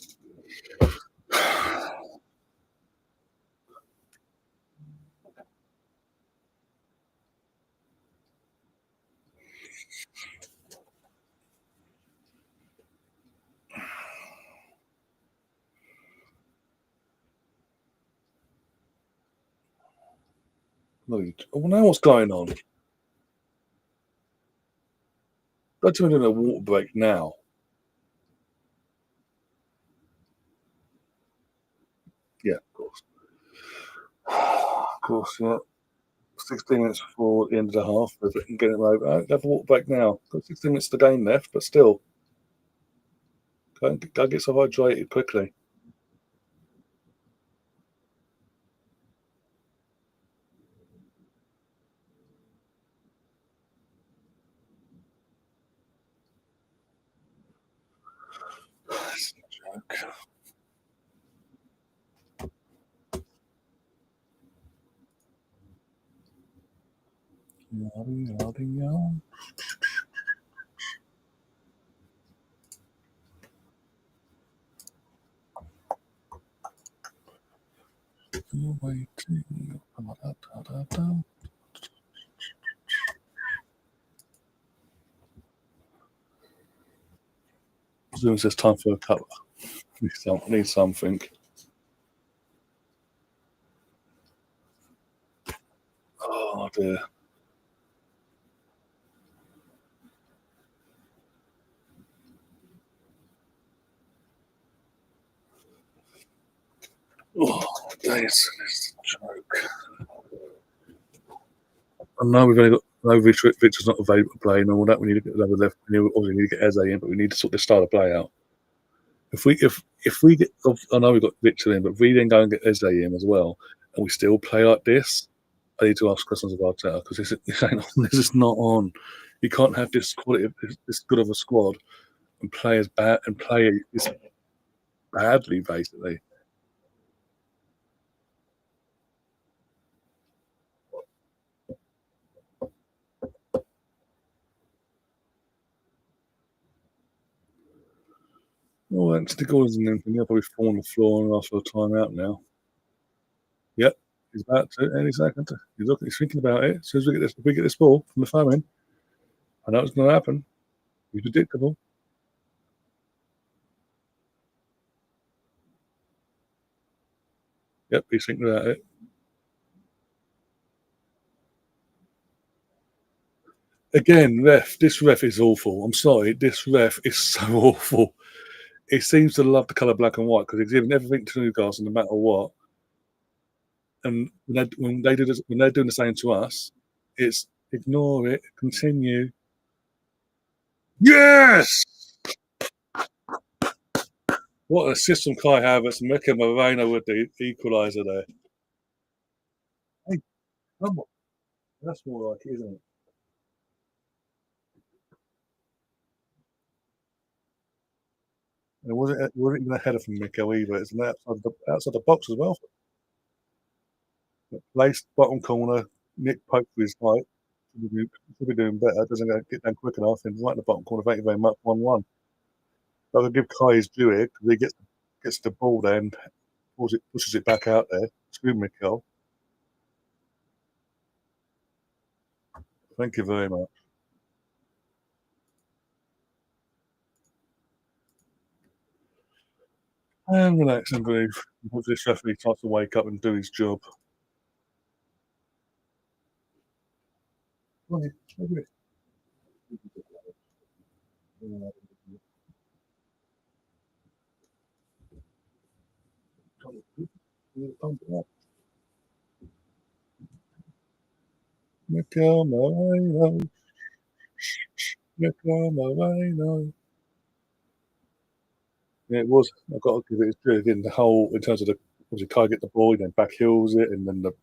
Well, now what's going on? Don't tell me doing a water break now. Yeah, of course. Of course, yeah. 16 minutes before the end of the half. If we can get it over. Have a water break now. Got 16 minutes of the game left, but still. Go get yourself hydrated quickly. That's a joke. Yada, yada, yada. You're waiting. Zoom says time for a cup. Need something. Oh dear. Oh, it's a joke. I know we've only got no Victor's not available to play and all that. We need to get another left. Obviously need to get Eze in, but we need to sort this style of play out. If we get, I know we've got Victor in, but if we then go and get Eze in as well, and we still play like this, I need to ask questions of Arteta because this ain't on. This is not on. You can't have this quality, this good of a squad, and play as bad and play this badly, basically. Oh, Anthony Gordon's and anything. He'll probably fall on the floor and ask for a timeout now. Yep, he's about to any second. He's thinking about it. As soon as we get this ball from the foul in, I know it's going to happen. He's predictable. Yep, he's thinking about it. Again, this ref is awful. I'm sorry, this ref is so awful. He seems to love the colour black and white because he's giving everything to Newcastle no matter what. And when they're doing the same to us, it's ignore it, continue. Yes! What a system Kai Havertz, Mika Moreno with the equaliser there. Hey, come on. That's more like it, isn't it? And it wasn't even a header from Miko either. It's an outside the box as well. Placed bottom corner, Nick Pope for his height. Should be doing better. Doesn't get down quick enough. And right in the bottom corner, thank you very much. 1-1. But I'll give Kai his due here because he gets the ball there and pushes it back out there to Mikel. Thank you very much. And relax and breathe. Hopefully this referee starts to wake up and do his job. Mikel Moreno. Mikel Moreno. Yeah, it was. I've got to give it his due. Again, the whole, in terms of obviously Kai get the ball, then back heels it, and then the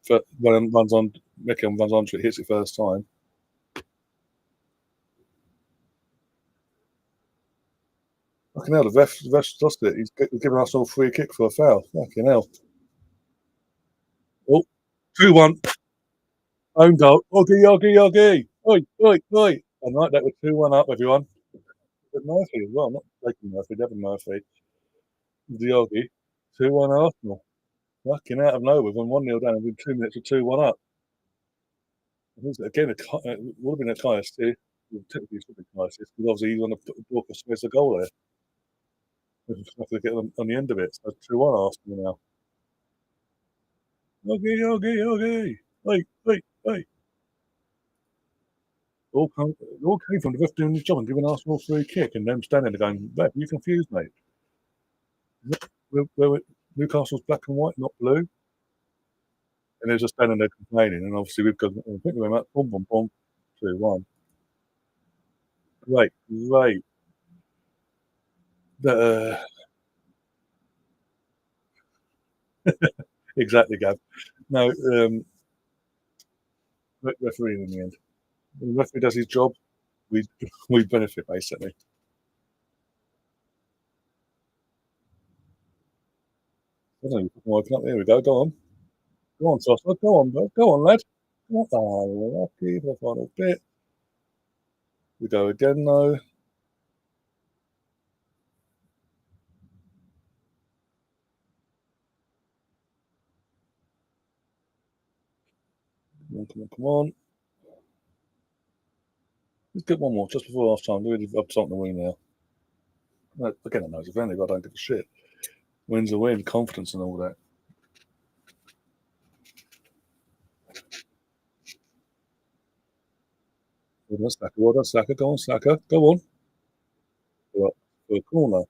runs on, Mikel runs onto it, hits it first time. Fucking hell, the ref's lost it. He's giving us all a free kick for a foul. Fucking hell. Oh, 2-1. Own goal. Oggy. Oi. And right, that was 2-1 up, everyone. But Murphy as well, not taking Murphy, Devin Murphy. Diogi. 2-1 Arsenal. Fucking out of nowhere, when 1-0 down within 2 minutes of 2-1 up. Again, it would have been a Kai assist. Technically, it should be a Kai assist because obviously he's on the block of space a goal there. We're just have to get on the end of it. So 2-1 Arsenal now. Oggy. Hey. All came from the ref doing his job and giving Arsenal a free kick and them standing there going, "Ref, you confused, mate. Newcastle's black and white, not blue." And they're just standing there complaining. And obviously we've got, thank you very much, boom, 2-1. Great. Exactly, Gav. No, refereeing in the end. When the referee does his job, we benefit basically. I don't know, working up. There we go. Go on, Tosser. Go on, bro. Go on, lad. Come on. Oh, lucky for the final bit. We go again, though. Come on. Let's get one more just before half time. Really up something to win now. No, again, I know it's a friendly, but I don't give a shit. Wins a win, confidence and all that. Well done, Saka. Go on, Saka. Go on. For a corner.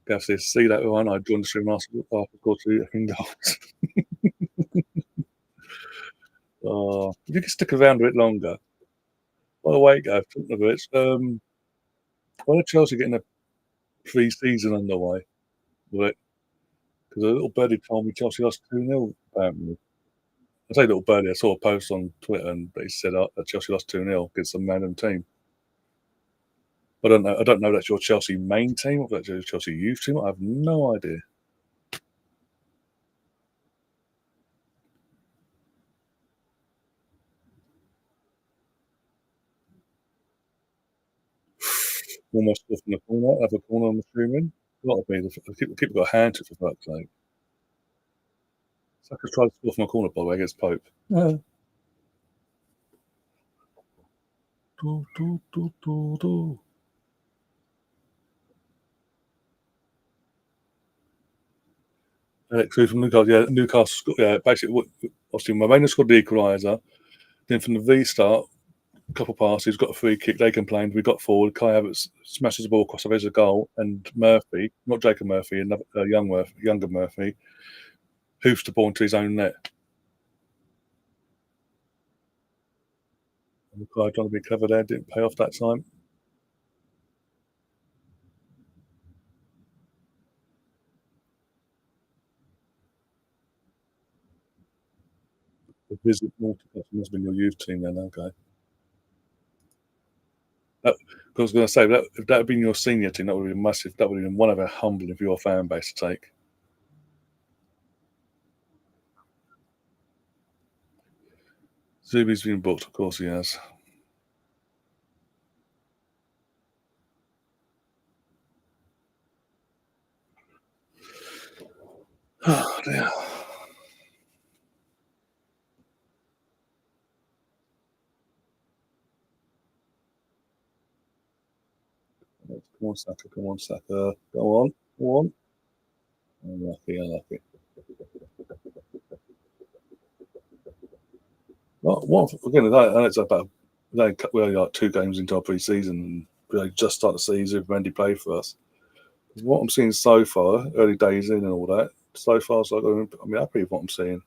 Gav says, "See that one? I joined the stream after scored 2 effing goals." Oh, if you could stick around a bit longer. By the way, Gav, talking of which, when are Chelsea getting a pre-season underway? Because a little birdie told me Chelsea lost 2-0, apparently. I say little birdie, I saw a post on Twitter and they said that Chelsea lost 2-0 against some random team. I don't know if that's your Chelsea main team or if that's your Chelsea youth team. I have no idea. Almost off in the corner, have a corner, I'm assuming. Gotta be. The keeper got a hand to it, for fuck's sake. Saka's tried to score from a corner, by the way, against Pope. Yeah. Do, do, do, do, do. So from Newcastle, yeah, Newcastle, yeah, basically, obviously, Moreno scored the equaliser. Then from the restart, a couple of passes, got a free kick. They complained. We got forward. Kai Havertz smashes the ball across the edge of the goal, and Murphy, not Jacob Murphy, another younger Murphy, hoofs the ball into his own net. And Kai trying to be clever there, didn't pay off that time. The visit Newcastle must have been your youth team then, okay. I was going to say that if that had been your senior team, that would have been massive. That would have been one of a humbling for your fan base to take. Zubi's been booked, of course he has. Oh dear. Come on, Saka. Come on, Saka. Go on. Go on. Unlucky, unlucky. What again? I know it's about we're only like 2 games into our pre-season, and we only just start to see Zubimendi play for us. What I'm seeing so far, early days in and all that, so far, I'm happy with what I'm seeing.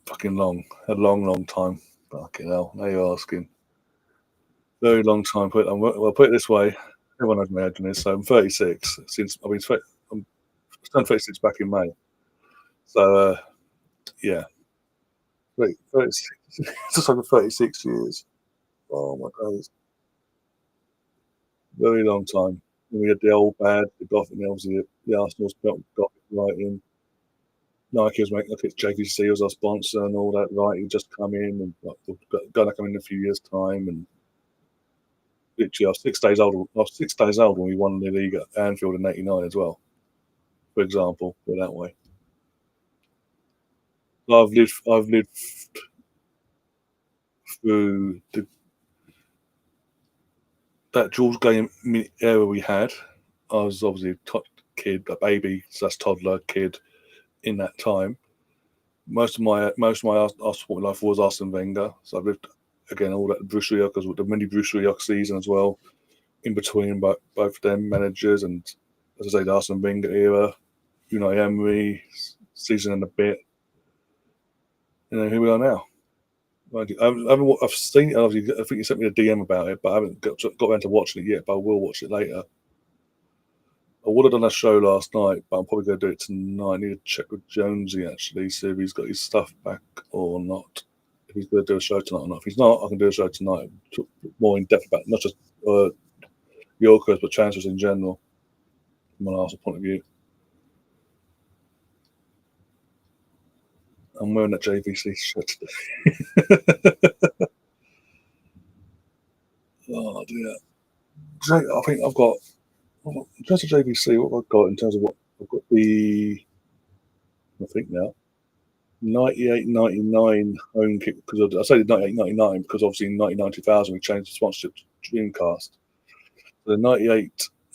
Fucking long, a long, long time. Fucking hell, now you're asking. Very long time. Well, put it this way, everyone knows my age on this. So I'm 36. I'm turned 36 back in May. So yeah, 36, just over 36 years. Oh my days, very long time. And we had the old bad, the Gothic, and obviously the Arsenal's got Gothic writing. Nike was making look at JVC as our sponsor and all that. Right, he just come in and gonna come in a few years' time. And literally, I was 6 days old. I was 6 days old when we won the league at Anfield in '89 as well. For example, put it that way. I've lived through that Jules game era we had. I was obviously a kid, a baby, slash toddler kid in that time. Most of my Arsenal sport life was Arsene Wenger. So I've lived again all that Bruce Rioch, the mini Bruce Rioch season as well. In between both of them managers, and as I say, the Arsene Wenger era, Unai Emery season and a bit. Here we are now. I've seen it. I think you sent me a DM about it, but I haven't got around to watching it yet. But I will watch it later. I would have done a show last night, but I'm probably going to do it tonight. I need to check with Jonesy actually, see if he's got his stuff back or not. If he's going to do a show tonight or not. If he's not, I can do a show tonight, more in depth about not just Yorkers, but transfers in general, from an Arsenal point of view. I'm wearing that JVC shirt today. Oh dear. I think I've got, in terms of JVC, what have I got in terms of what I've got I think now, 98-99 home kick, because I say 98-99 because obviously in 99-2000 we changed the sponsorship to Dreamcast. The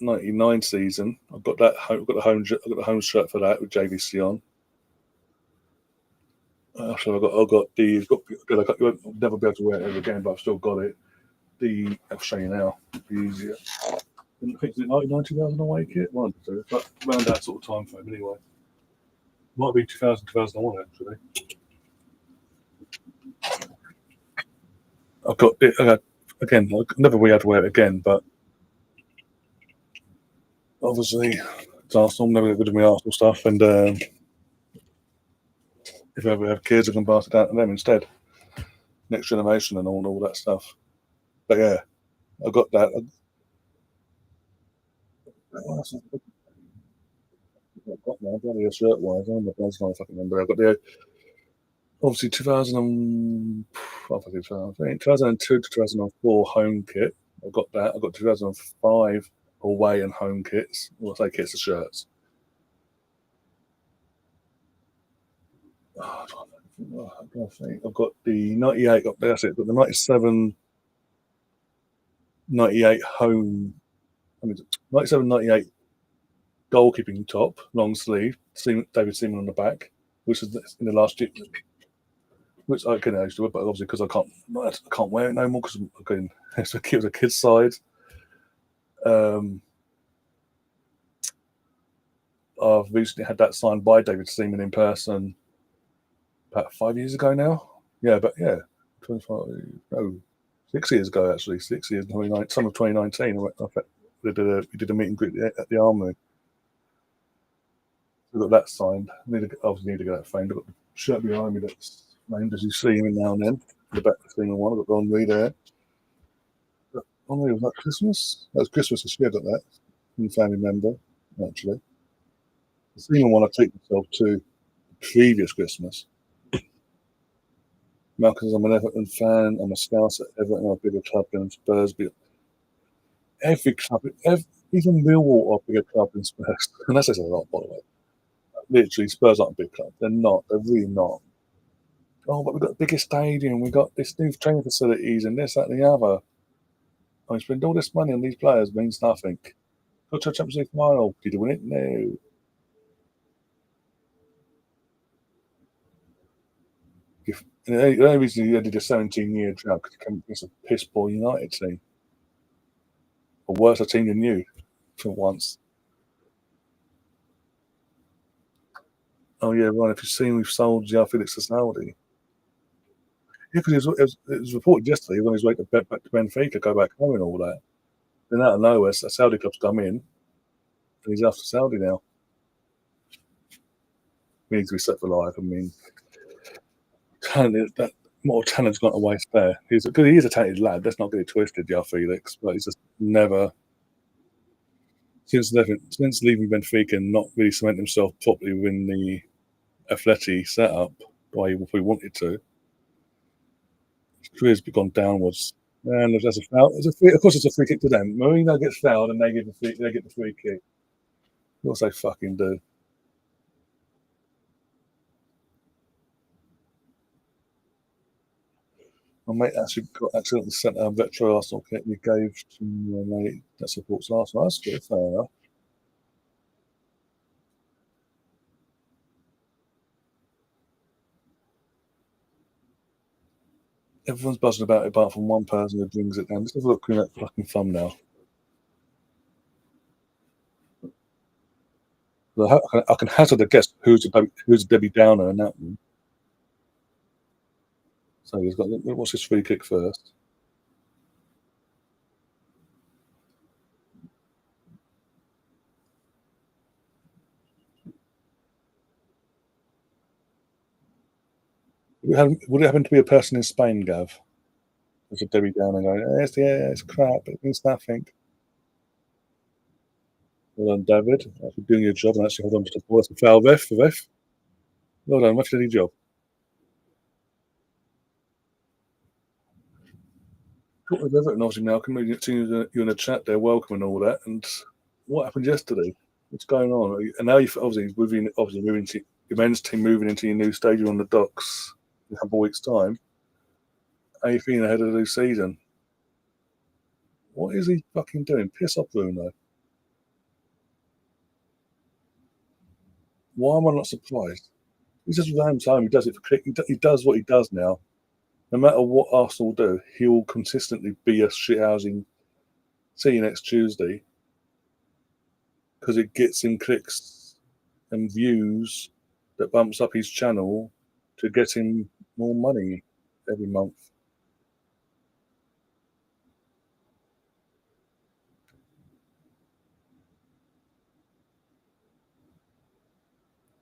98-99 season, I've got the home shirt for that with JVC on. So I'll never be able to wear it ever again, but I've still got it. I'll show you now. It'll be easier. I think it's 99,000 away kit. One, two, but around that sort of time frame anyway. Might be 2000, 2001 actually. I've got it again. I never really had to wear it again, but obviously it's Arsenal. Never get rid of my Arsenal stuff, and if I ever have kids, I can pass it down to them instead. Next generation and all that stuff. But yeah, I got that. I've got now, bloody shirt wise. I'm the best I fucking remember. I've got the obviously 2002 to 2004 home kit. I've got that. I've got 2005 away and home kits. Well, I say kits, the shirts. I think I've got the 98. That's it. But the 97, 98 home. I mean, 97, 98 goalkeeping top, long sleeve, David Seaman on the back, which is in the last year, which I can actually, but obviously because I can't wear it no more because again, it's a kid's side. I've recently had that signed by David Seaman in person about 5 years ago now. Yeah, but yeah, 6 years ago actually. 6 years, summer of 2019. We did a meet and greet at the Armory. We got that signed. Obviously need to get that framed. I've got the shirt behind me that's framed as you see him now and then. The back of the thing one. I've got Henri there. Henri, was that Christmas? That was Christmas this year. I got that from a family member, actually. The Seaman one I treat myself to the previous Christmas. Because I'm an Everton fan, I'm a Scouse at Everton, I'm a bigger club than Spurs. Every club, even Millwall are a bigger club than Spurs. And that says a lot, by the way. Literally, Spurs aren't a big club. They're not. They're really not. Oh, but we've got the biggest stadium. We've got this new training facilities and this, that, and the other. I spend all this money on these players means nothing. Go to a Champions League final. Did you win it? No. The only reason you did a 17-year drought because you came against a piss poor United team. Or worse, a team than you for once. Oh, yeah, right. If you've seen, we've sold João Felix to Saudi. Yeah, because it was reported yesterday he was on his way to back to Benfica, go back home and all that. Then out of nowhere, a Saudi club's come in, and he's after Saudi now. He needs to be set for life. I mean, that more talent's gone to waste there. He is a talented lad. Let's not get it twisted, João Felix, but he's just never. Since leaving Benfica and not really cemented himself properly within the Atleti setup the way he wanted to, his career's gone downwards. And there's a foul. Of course, it's a free kick to them. Mourinho gets fouled and they get the free kick. What they fucking do? My mate actually got accidentally sent a retro Arsenal kit he gave to my mate that supports Arsenal. That's good, fair enough. Everyone's buzzing about it apart from one person who brings it down. Let's have a look at that fucking thumbnail. I can hazard a guess who's a Debbie Downer in that one. So he's got. What's his free kick first? Would it happen to be a person in Spain, Gav? There's a Debbie Downer going, it's crap, it means nothing. Well done, David. Actually doing your job and actually hold on to the ball. That's a foul, ref. Well done, much did job. Talking with Everton, obviously, Malcolm, you're in the chat there, welcome and all that. And what happened yesterday? What's going on? And now you've obviously moving to your men's team, moving into your new stadium on the docks in a couple of weeks' time. How are you feeling ahead of the new season? What is he fucking doing? Piss off, Bruno. Why am I not surprised? He's just round home. He does it for cricket. He does what he does now. No matter what Arsenal do, he will consistently be a shithousing. See you next Tuesday. because it gets him clicks and views that bumps up his channel to get him more money every month.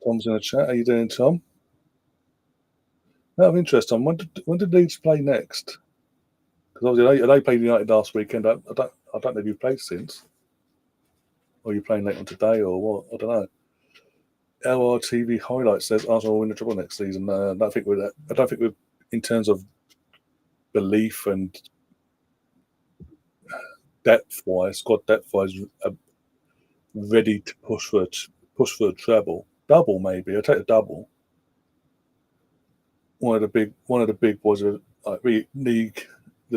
Tom's in the chat. How you doing, Tom? Out of interest, Tom, when did Leeds play next? Because obviously they played United last weekend. I don't know if you've played since, or you're playing late on today, or what. I don't know. LRTV highlights says Arsenal will win the treble next season. I don't think we're in terms of belief and squad depth wise, ready to push for a treble, double maybe. I'll take a double. One of the big boys of the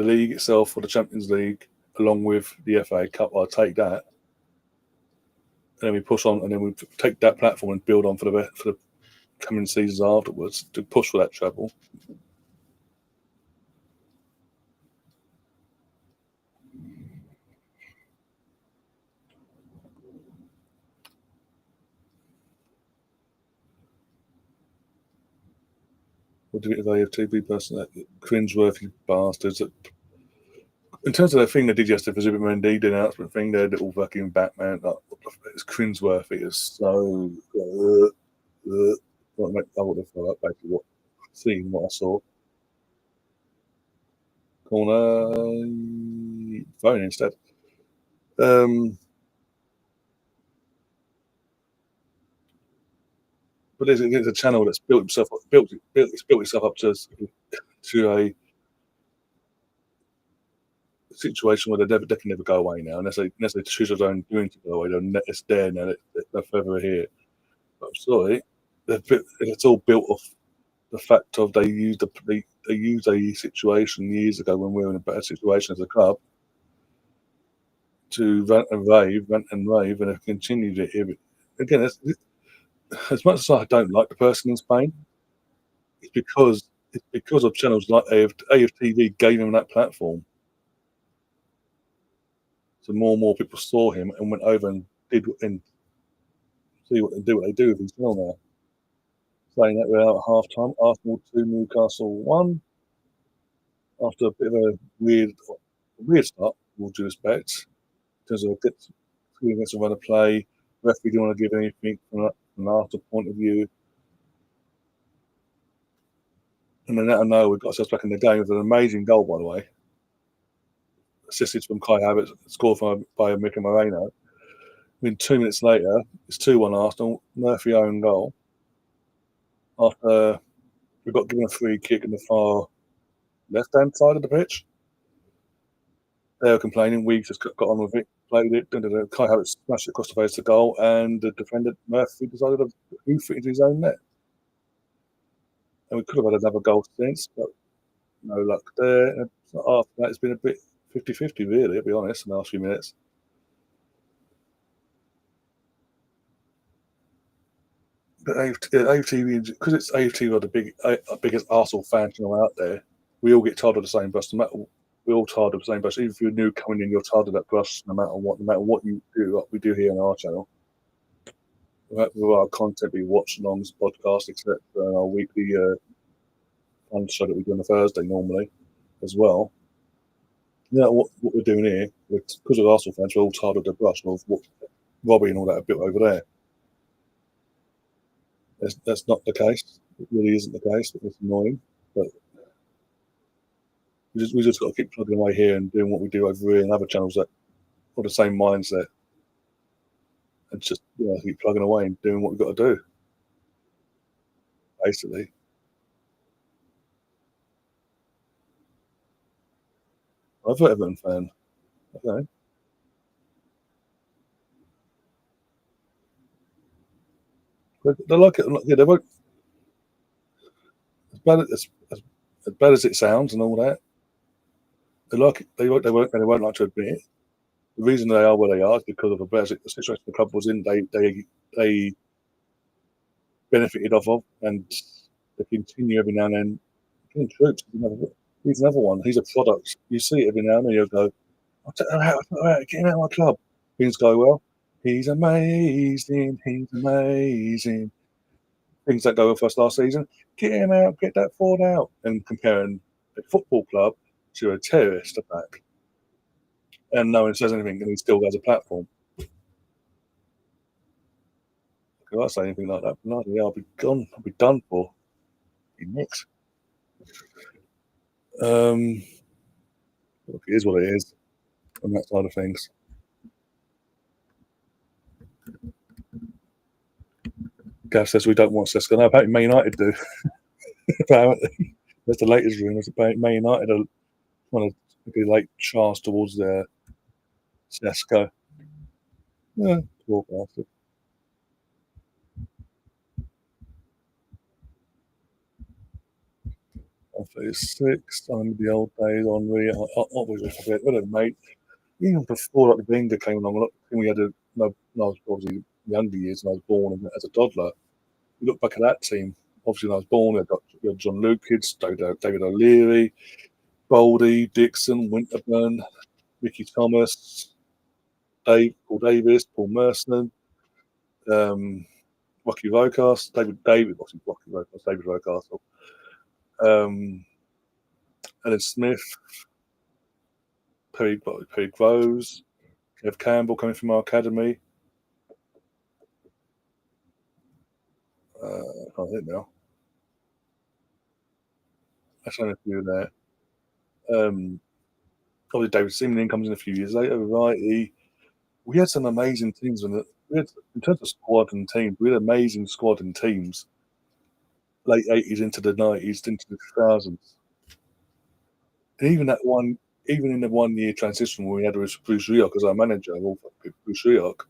league itself, or the Champions League, along with the FA Cup. I'll take that, and then we push on, and then we take that platform and build on for the coming seasons afterwards to push for that treble. What do you think of AFTV person? Cringeworthy bastards. In terms of the thing they did yesterday for Zubimendi, the announcement thing, their little fucking Batman, it's cringeworthy. It's so. I would have thought that basically seeing what I saw. Corner phone instead. But it's a channel that's built itself up to a situation where they can never go away now, unless they choose their own doing to go away. It's there now. They're further here. But I'm sorry, it's all built off the fact of they used a situation years ago when we were in a better situation as a club to rant and rave, and have continued it here. Again, as much as I don't like the person in Spain, it's because of channels like AFTV gave him that platform. So more and more people saw him and went over and did and do what they do with his channel now. Saying that we're out at half time, Arsenal 2, Newcastle 1. After a bit of a weird start, with all due respect, in terms of against a run of play. Referee didn't want to give anything from an after point of view. And then out of nowhere, we got ourselves back in the game with an amazing goal, by the way. Assisted from Kai Havertz, scored by Mika Moreno. Then 2 minutes later, it's 2-1 Arsenal, Murphy own goal. After we got given a free kick in the far left-hand side of the pitch. They were complaining, we just got on with it, played it, Kai Havertz smashed it across the face of the goal, and the defender, Murphy, decided to hoof it into his own net. And we could have had another goal since, but no luck there. And after that, it's been a bit 50-50, really, to be honest, in the last few minutes. But AFTV, because it's AFTV are the biggest Arsenal fan channel out there, we all get tired of the same brush. We're all tired of the same brush. Even if you're new coming in, you're tired of that brush. No matter what you do, like we do here on our channel. With our content, we watchalongs, podcasts, etc., and our weekly fun show that we do on a Thursday normally, as well. What we're doing here, because of Arsenal fans, we're all tired of the brush of what Robbie and all that are built over there. That's not the case. It really isn't the case. It's annoying, but we just got to keep plugging away here and doing what we do over here and other channels that have the same mindset, and just keep plugging away and doing what we've got to do. Basically, I'm an Everton fan. Okay. They like it. Yeah, they won't. As bad as it sounds and all that, they like it. They won't like to admit it. The reason they are where they are is because of the bad situation the club was in. They benefited off of, and they continue every now and then. King Troops, he's another one. He's a product. You see it every now and then. You go, get him out of my club. Things go well. He's amazing. He's amazing. Things that go well for us last season. Get him out. Get that forward out. And comparing a football club to a terrorist attack, and no one says anything, and he still has a platform. If I say anything like that, bloody hell, I'll be gone. I'll be done for. Be next. Look, it is what it is on that side of things. Gav says we don't want Sesko. No, apparently Man United do. Apparently, that's the latest rumours. About Man United are want to be late chance towards their Sesko. Yeah, poor bastard. I'm 36. I'm the old days on me. Obviously, forget. Well, mate. Even before like the Wenger came along, look, we had no, I was obviously younger years, and I was born as a toddler. You look back at that team. Obviously, when I was born, we had John Lukic, David O'Leary, Boldy, Dixon, Winterburn, Ricky Thomas, Paul Davis, Paul Merson, Rocky Rocas, David Rocastle, Alan Smith, Perry Groves, Kev Campbell coming from our academy. I can't think now. That's only a few there. Obviously, David Seaman comes in a few years later, right? We had some amazing teams in terms of squad and teams. We had amazing squad and teams. Late 80s into the 90s, into the 2000s. And even in the 1 year transition when we had Bruce Rioch as our manager, Bruce Rioch,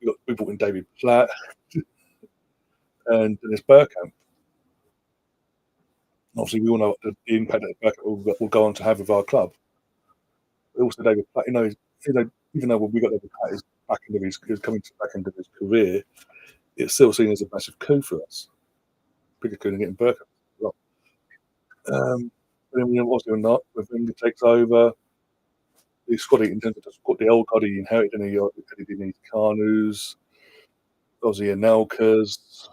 we brought in David Platt and Dennis Bergkamp. Obviously, we all know the impact that Bergkamp will go on to have with our club. But also, David Platt, even though we got David Platt back into his career, it's still seen as a massive coup for us. Bigger coup than getting Bergkamp. But then obviously when Wenger takes over, the squad in terms of the old guard he inherited, and he did Carnus, obviously Anelkas,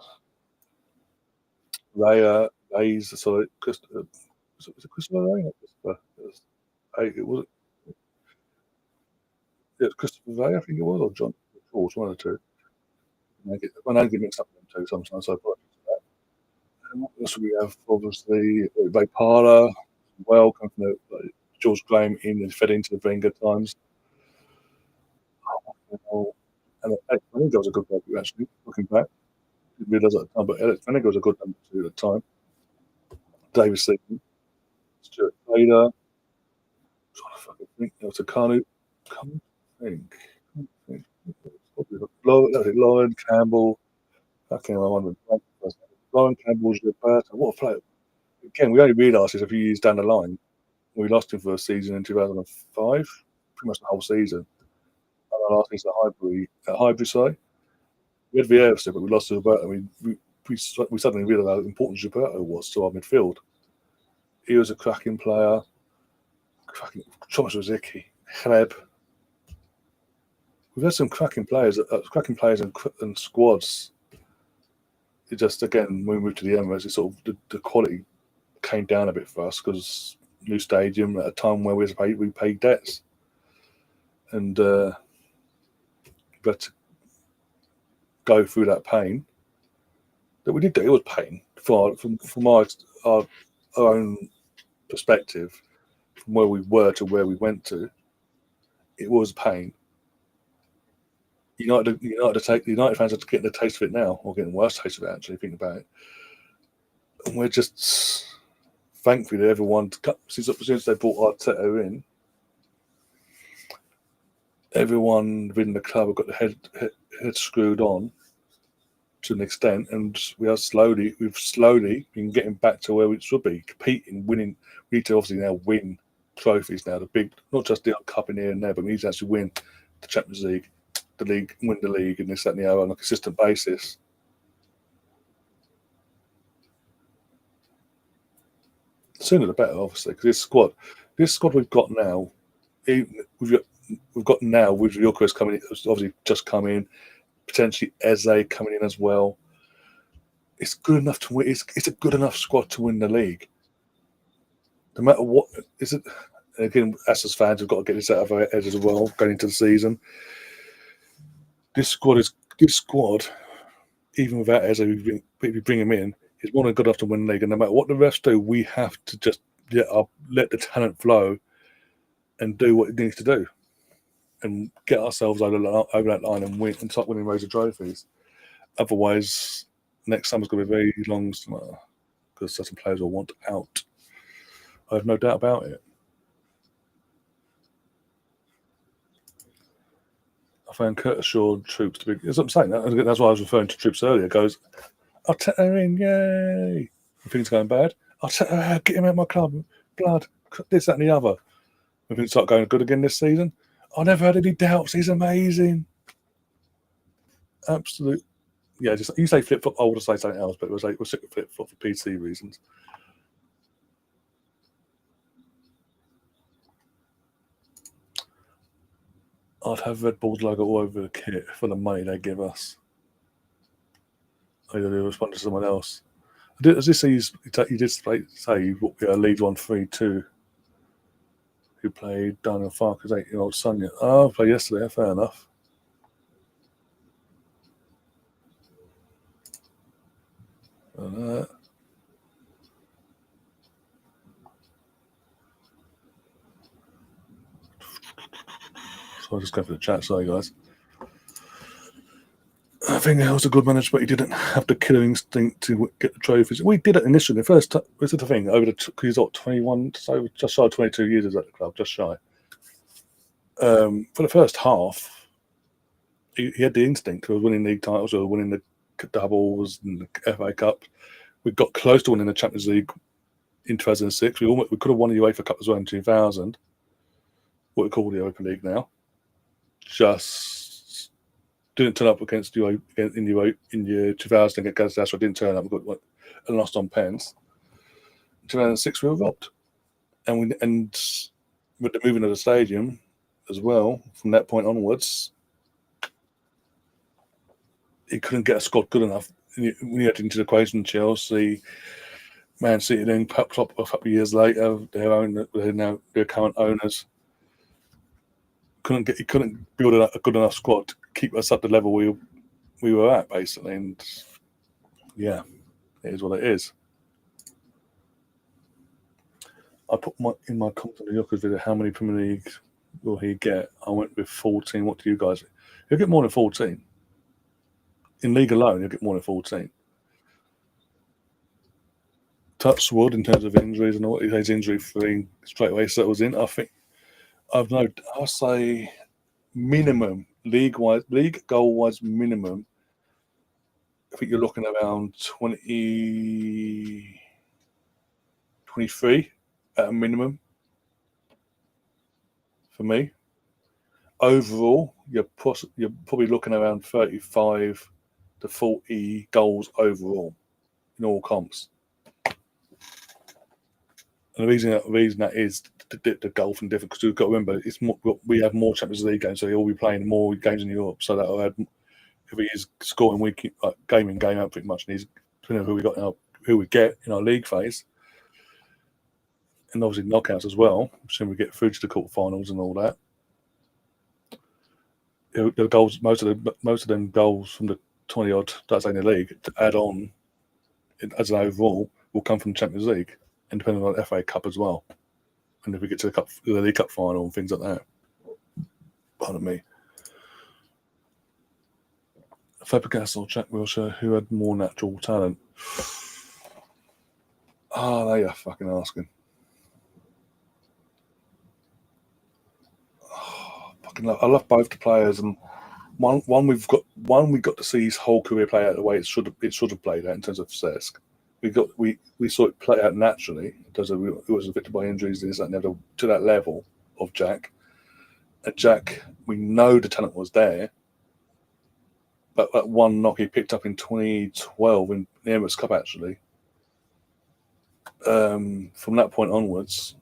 Raya, Hayes, sorry, Christopher. Was it Christopher Ray? Not Christopher. It was Christopher Ray, I think it was, or John George, one of the two. My name get mixed up with them two sometimes, so I apologize for that. And what else we have? Obviously, Ray Parler, well, come from George Graham and fed into the Wenger times. And Alex was a good debut, actually, looking back. Didn't realise at the time, but Alex was a good number two at the time. David Seaman, Stuart Taylor, trying to fucking think. There was a Carnu. Can't think. Lauren Campbell. Fucking Lauren Campbell, Gilberto. What a player. Again, we only realised this a few years down the line. We lost him for a season in 2005, pretty much the whole season. And our last season at Highbury, sorry. We had Vieira still, but we lost to Gilberto. We suddenly realised how important Gilberto was to our midfield. He was a cracking player. Thomas Rosicky, Hleb. We've had some cracking players and squads. It just, again, when we moved to the Emirates, it sort of the quality came down a bit for us because new stadium at a time where we paid debts, and but go through that pain that we did. It was pain from our own perspective, from where we were to where we went to. It was pain. United fans are getting the taste of it now, or getting worse taste of it. Actually, think about it, and we're just thankful that everyone since they brought Arteta in. Everyone within the club have got the head screwed on to an extent, and we've slowly been getting back to where we should be, competing, winning. We need to obviously now win trophies now, the big, not just the cup in here and there, but we need to actually win the Champions League, win the league, and this, that, and the other on a consistent basis. The sooner the better, obviously, because this squad we've got now, we've got we've got now with Yorkers coming in, obviously just come in, potentially Eze coming in as well. It's good enough to win. It's a good enough squad to win the league. No matter what, is it? Again, us as fans have got to get this out of our heads as well going into the season. This squad, even without Eze, if you bring him in, is more than good enough to win the league. And no matter what the refs do, we have to just let the talent flow and do what it needs to do, and get ourselves over that line and win and start winning loads of trophies. Otherwise, next summer's going to be a very long summer because certain players will want out. I have no doubt about it. I found Curtis Shaw and Troops to be. That's what I'm saying. That's why I was referring to Troops earlier. Goes, I'll take her in, yay! When things are going bad, I'll take her out, get him out of my club. Blood, this, that, and the other. When things start going good again this season, I never had any doubts. He's amazing. Absolute. Yeah, just you say flip flop. I would say something else, but we'll stick with flip flop for PC reasons. I'd have Red Bull's logo all over the kit for the money they give us. I did respond to someone else. As this he did say Leeds 1-3-2, who played Daniel Farker's 8-year-old son. Oh, I played yesterday. Fair enough. So I'll just go for the chat. Sorry, guys. I think he was a good manager, but he didn't have the killer instinct to get the trophies. We did it initially. This is the thing. He's got 21, so just shy of 22 years at the club, just shy. For the first half, he had the instinct of winning league titles or winning the doubles and the FA Cup. We got close to winning the Champions League in 2006. We could have won the UEFA Cup as well in 2000. What we call the Europa League now. Just didn't turn up against you in year 2000 against Galatasaray. Didn't turn up and lost on pens. In 2006 we were robbed, and with the moving of the stadium as well. From that point onwards, he couldn't get a squad good enough. When you had into the equation, Chelsea, Man City, then popped up a couple of years later. Their current owners couldn't build a good enough squad to keep us at the level we were at, basically. And yeah, it is what it is. I put in my comment on the Yorkers video, how many Premier League will he get? I went with 14. What do you guys? He'll get more than 14. In league alone, he'll get more than 14. Touch wood in terms of injuries and all. He's injury free straight away. So it was in. I think I'll say minimum league goal wise minimum. I think you're looking around 23 at a minimum for me. Overall, you're probably looking around 35 to 40 goals overall in all comps. And the reason that is the golf and different, because we've got to remember we have more Champions League games, so he'll be playing more games in Europe. So that'll add, if he is scoring game in game out pretty much, and he's depending on who we get in our league phase, and obviously knockouts as well. So we get through to the quarterfinals and all that. The goals, most of them goals from the 20 odd that's in the league to add on as an overall will come from the Champions League, and depending on the FA Cup as well. And if we get to the League Cup final and things like that. Pardon me. Fabregas or Jack Wilshere, who had more natural talent? Oh, they are fucking asking. Oh, fucking I love both the players, and one we got to see his whole career play out the way it should have played out in terms of Cesc. We saw it play out naturally. It was affected by injuries, this that, and the other, to that level of Jack. And Jack, we know the talent was there, but that one knock he picked up in 2012 in the Emirates Cup, actually. From that point onwards,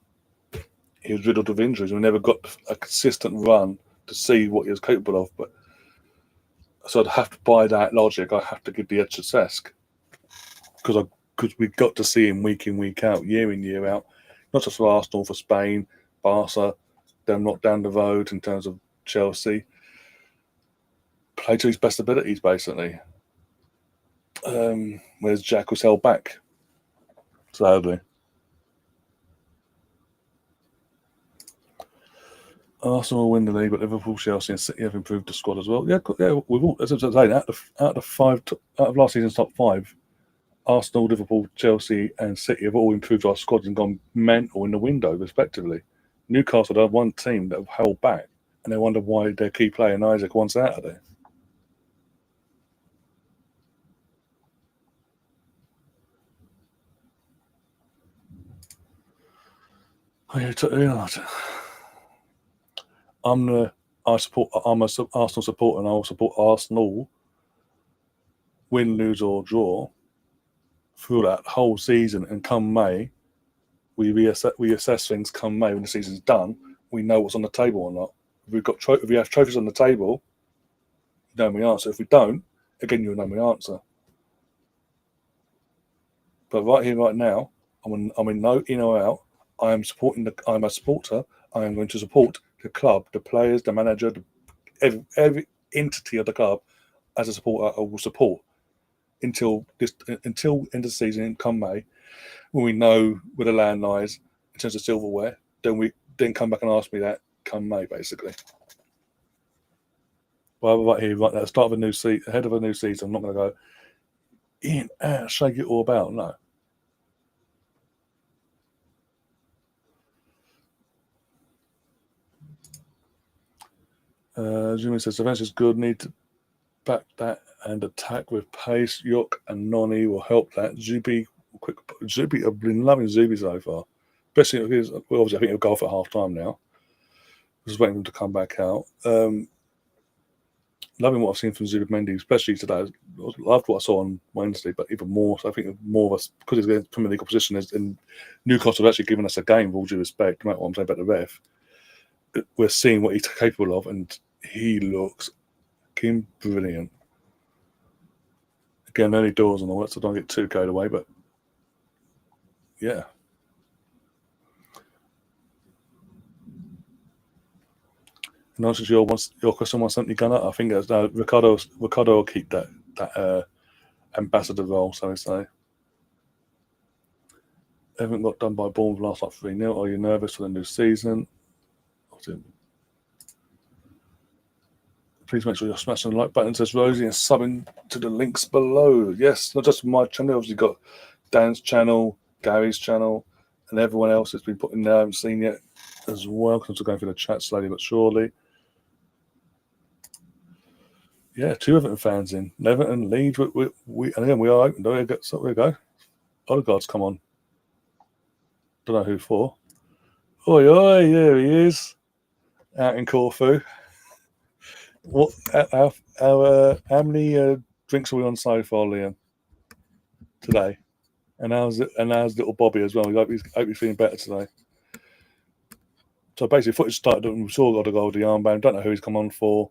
he was riddled with injuries. We never got a consistent run to see what he was capable of. But so I'd have to buy that logic. I have to give the edge to Cesc because we got to see him week in, week out, year in, year out, not just for Arsenal, for Spain, Barca, not down the road in terms of Chelsea. Play to his best abilities, basically. Whereas Jack was held back, sadly. Arsenal will win the league, but Liverpool, Chelsea, and City have improved the squad as well. Yeah, we've all, as I was saying, out of last season's top 5, Arsenal, Liverpool, Chelsea, and City have all improved our squads and gone mental in the window, respectively. Newcastle had one team that have held back, and they wonder why their key player, Isaac, wants out of there. I'm a Arsenal supporter, and I will support Arsenal, win, lose, or draw, through that whole season. And come May, we assess things. Come May, when the season's done, we know what's on the table or not. If we have trophies on the table, you know my answer. If we don't, again, you'll know my answer. But right here, right now, I'm in no in or out. I'm a supporter. I am going to support the club, the players, the manager, every entity of the club. As a supporter, I will support until end of the season, come May, when we know where the land lies in terms of silverware. Then come back and ask me that come May, basically. Well, right here, right at the start of a new season, ahead of a new season, I'm not going to go in, out, shake it all about. No. Jimmy says defense is good. Need to back that and attack with pace. York and Noni will help that. Zubi, I've been loving Zubi so far. Especially because, well, obviously, I think he'll go off at half time now. Just waiting for him to come back out. Loving what I've seen from Zubimendi, especially today. Loved what I saw on Wednesday, but even more. So I think more of us, because he's against Premier League opposition, and Newcastle have actually given us a game, with all due respect, no matter what I'm saying about the ref. We're seeing what he's capable of, and he looks brilliant. Again, early doors and all that, so don't get too carried away, but yeah. And also, your question was something Gunner. I think it's Ricardo will keep that ambassador role, so to say. Haven't got done by Bournemouth last night 3-0. Are you nervous for the new season? Please make sure you're smashing the like button, says Rosie, and subbing to the links below. Yes, not just my channel, obviously got Dan's channel, Gary's channel, and everyone else that's been put in there I haven't seen yet as well, because I'm going through the chat slowly but surely. Yeah, 2 Everton fans in. Everton, Leeds, and again, we are open. So there we go. Odegaard's come on. Don't know who for. Oi, there he is. Out in Corfu. What? How many drinks are we on so far, Liam? Today, and how's little Bobby as well? We hope he's feeling better today. So basically, footage started, and we saw Odegaard with the armband. Don't know who he's come on for,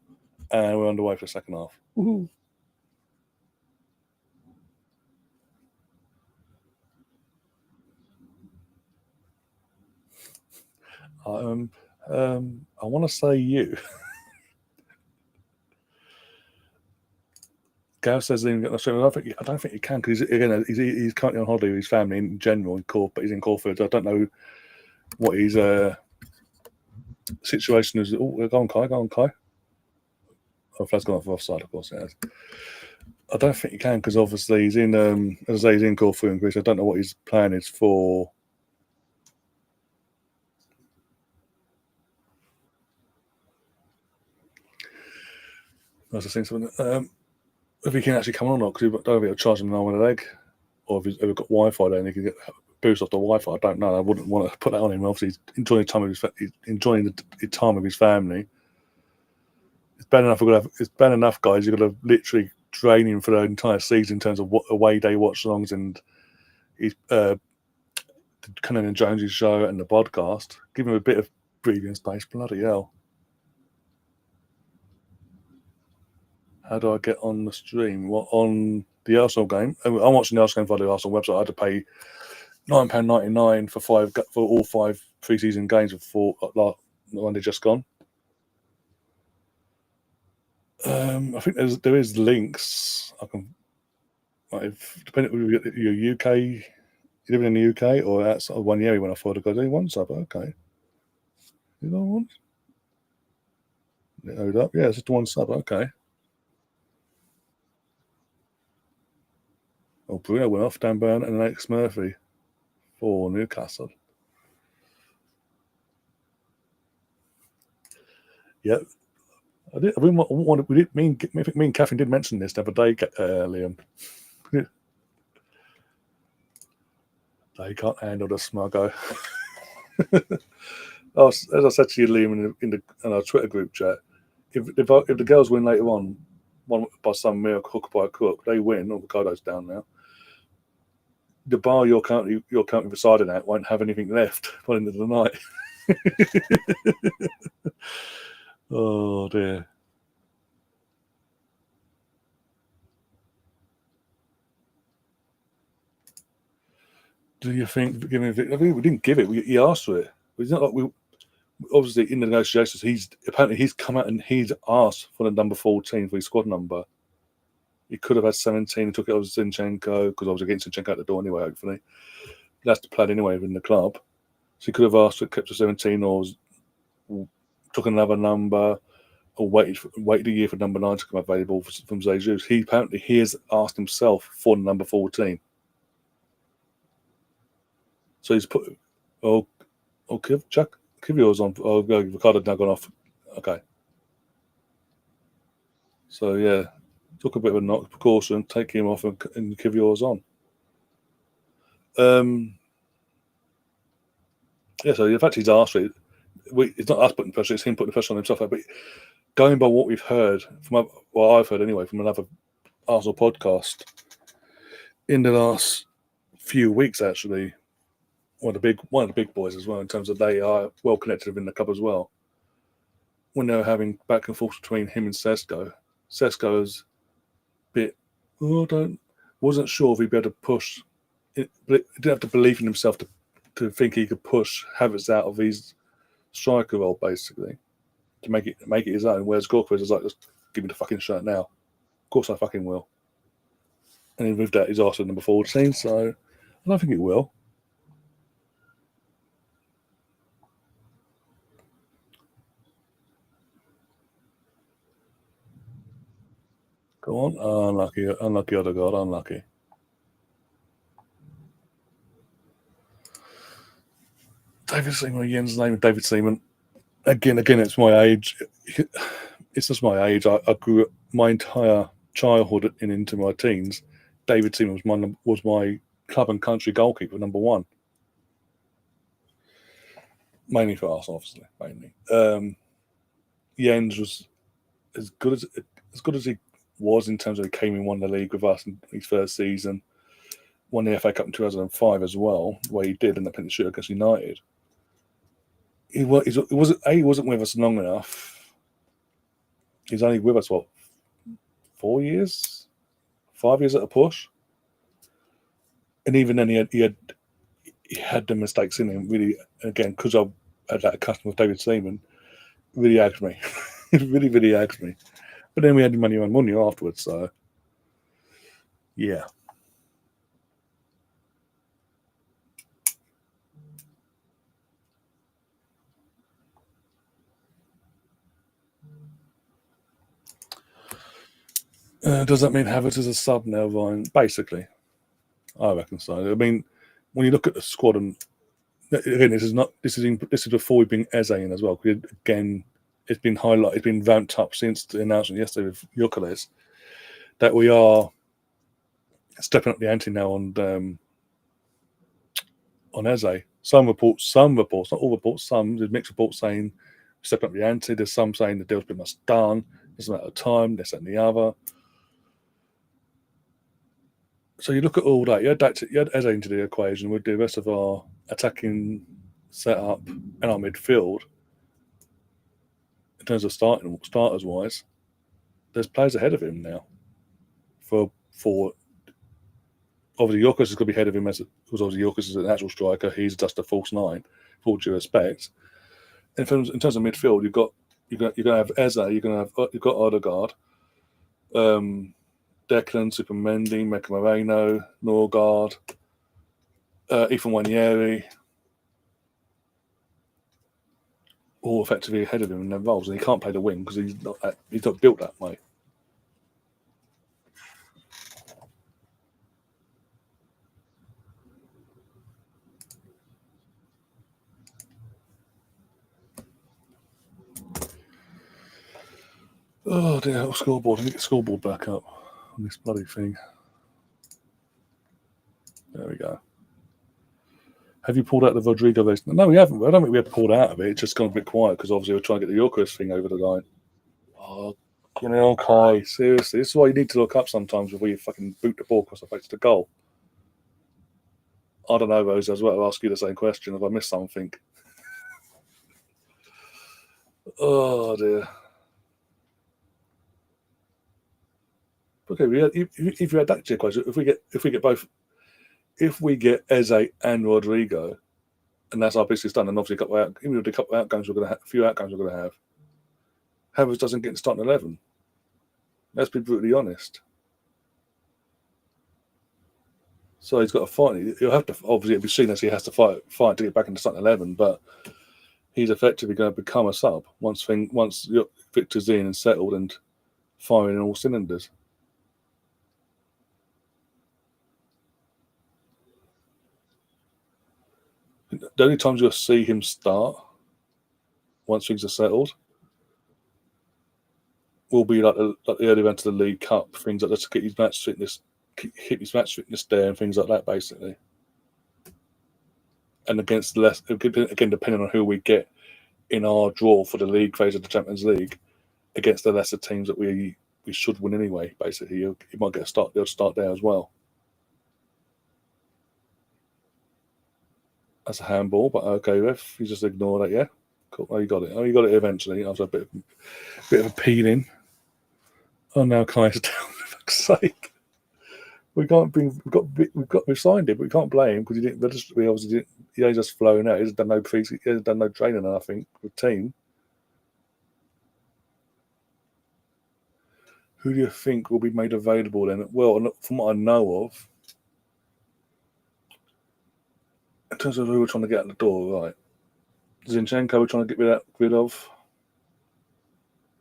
and we're underway for the second half. Woohoo! I want to say you. Gav says he didn't get the stream. I don't think he can, because he's currently on holiday with his family in general in Corfu, but he's in Corfu. So I don't know what his situation is. Oh, go on, Kai. Oh, Flad's gone off offside, of course it has. I don't think he can, because obviously he's in, as I say, he's in Corfu in Greece. I don't know what his plan is for. I was just thinking something. If he can actually come on or not, because I don't know if he'll charge him an arm and a leg, or if he's ever got Wi-Fi there and he can get boost off the Wi-Fi. I don't know. I wouldn't want to put that on him. Obviously, he's enjoying the time with his family. It's bad enough, guys. You've got to literally train him for the entire season in terms of what away day watch-alongs and his Conan and Jones's show and the podcast. Give him a bit of breathing space. Bloody hell. How do I get on the stream? What, on the Arsenal game? I'm watching the Arsenal game via the Arsenal website. I had to pay £9.99 for all 5 pre-season games before the one they just gone. I think there is links. I can, depending on your UK, you living in the UK, or that's 1 year when I thought I'd go do one sub. Okay, you know one. Load up, yeah, it's just one sub. Okay. Oh, Bruno went off. Dan Burn and Alex Murphy for Newcastle. Yeah, I did. Me and Catherine did mention this the other day, Liam. They can't handle the smuggo. As I said to you, Liam, in our Twitter group chat, if the girls win later on, one by some miracle, hook by a crook, they win. All the Ricardo's down now. The bar you're currently residing at won't have anything left by the end of the night. Oh dear. Do you think giving it? I mean, we didn't give it. He asked for it. It's not like we. Obviously, in the negotiations, he's come out and he's asked for the number 14 for his squad number. He could have had 17 and took it over Zinchenko, because I was getting Zinchenko out the door anyway. Hopefully, that's the plan anyway within the club. So he could have asked for kept to 17, or took another number, or waited a year for number 9 to come available from Jesus. He has asked himself for the number 14. So he's put, Chuck, give yours on. Oh, Ricardo now gone off. Okay. So yeah, took a bit of a knock precaution, take him off and give yours on. Yeah, so in fact he's asked it. It's not us putting pressure; it's him putting the pressure on himself. But going by what we've heard I've heard anyway from another Arsenal podcast in the last few weeks, actually. One of the big boys as well, in terms of they are well connected within the club as well. When they were having back and forth between him and Sesko was a bit, wasn't sure if he'd be able to push. But he didn't have the belief in himself to think he could push Havertz out of his striker role, basically, to make it his own. Whereas Gorka was like, just give me the fucking shirt now. Of course I fucking will. And then with that, he's also number 14, so I don't think it will. Go on. Unlucky Odegaard, unlucky. David Seaman, Jens' name is David Seaman. Again, it's my age. It's just my age. I grew up my entire childhood and into my teens. David Seaman was my club and country goalkeeper, number 1. Mainly for us, obviously. Mainly. Jens was as good as he was in terms of he came and won the league with us in his first season. Won the FA Cup in 2005 as well, where he did in the penalty shootout against United. He wasn't with us long enough. He's only with us 4 years, 5 years at a push, and even then he had the mistakes in him. Really, again, because I had that custom with David Seaman, really aggravated me. It really aggravated me. But then we had money on money afterwards, so yeah. Does that mean Havertz is a sub now, Ryan? Basically, I reckon so. I mean, when you look at the squad, and again, this is before we bring Eze in as well. Again, it's been highlighted, it's been ramped up since the announcement yesterday with Newcastle that we are stepping up the ante now on Eze. Some reports, not all reports, there's mixed reports saying stepping up the ante. There's some saying the deal's pretty much done. It's a matter of time, this and the other. So you look at all that. You had Eze into the equation with the rest of our attacking setup and our midfield, in terms of starters wise, there's players ahead of him now. For obviously, Yorkos is going to be ahead of him because obviously Yorkos is an actual striker. He's just a false nine, full due respect. In terms of midfield, you're going to have Eze, you've got Odegaard, Declan, Supermendi, Meka Moreno, Norgard, Ethan Wanyeri, all effectively ahead of him in their roles, and he can't play the wing because he's not built that way. Oh dear, scoreboard. I need to get the scoreboard back up on this bloody thing. There we go. Have you pulled out the Rodrigo race? No, we haven't. I don't think we have pulled out of it. It's just gone a bit quiet because obviously we're trying to get the Yorkos thing over the line. Oh, Kai, seriously. This is why you need to look up sometimes before you fucking boot the ball across the face to goal. I don't know, Rose, as well. I'll ask you the same question if I missed something. Oh, dear. Okay, if you had that question, if we get Eze and Rodrigo, and that's our business done, and obviously even with the couple of outcomes we're going to have, a few outcomes we're going to have, Havertz doesn't get to start in 11. Let's be brutally honest. So he's got to fight. He'll have to, obviously, it'll be seen as he has to fight to get back into starting 11, but he's effectively going to become a sub once Victor's in and settled and firing in all cylinders. The only times you'll see him start once things are settled will be like the early round to the League Cup, things like that, to get his match fitness, hit his match fitness there, and things like that, basically. And against again, depending on who we get in our draw for the league phase of the Champions League, against the lesser teams that we should win anyway, basically, he might get a start. They'll start there as well. That's a handball, but okay, ref, you just ignore that, yeah? Cool. Oh, you got it. Oh, you got it eventually after a bit of a peeling. Oh, now Kai's down, for fuck's sake. We've signed him, but we can't blame him because he didn't register. We obviously didn't. He only just flown out. He hasn't done no training, I think, with the team. Who do you think will be made available then? Well, from what I know of, in terms of who we're trying to get out the door, right? Zinchenko we're trying to get rid of.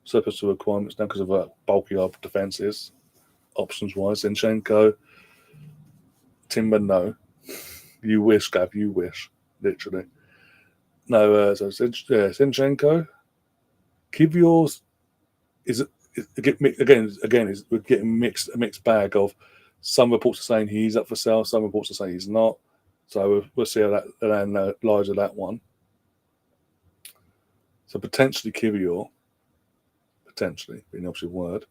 Surplus to requirements now because of how bulky our defence is. Options-wise, Zinchenko, Timber, no. You wish, Gav, you wish. Literally. No, so Zinchenko. Kivior's is we're getting a mixed bag of some reports are saying he's up for sale, some reports are saying he's not. So we'll see how that lies with that one. So potentially Kivior, being obviously a word.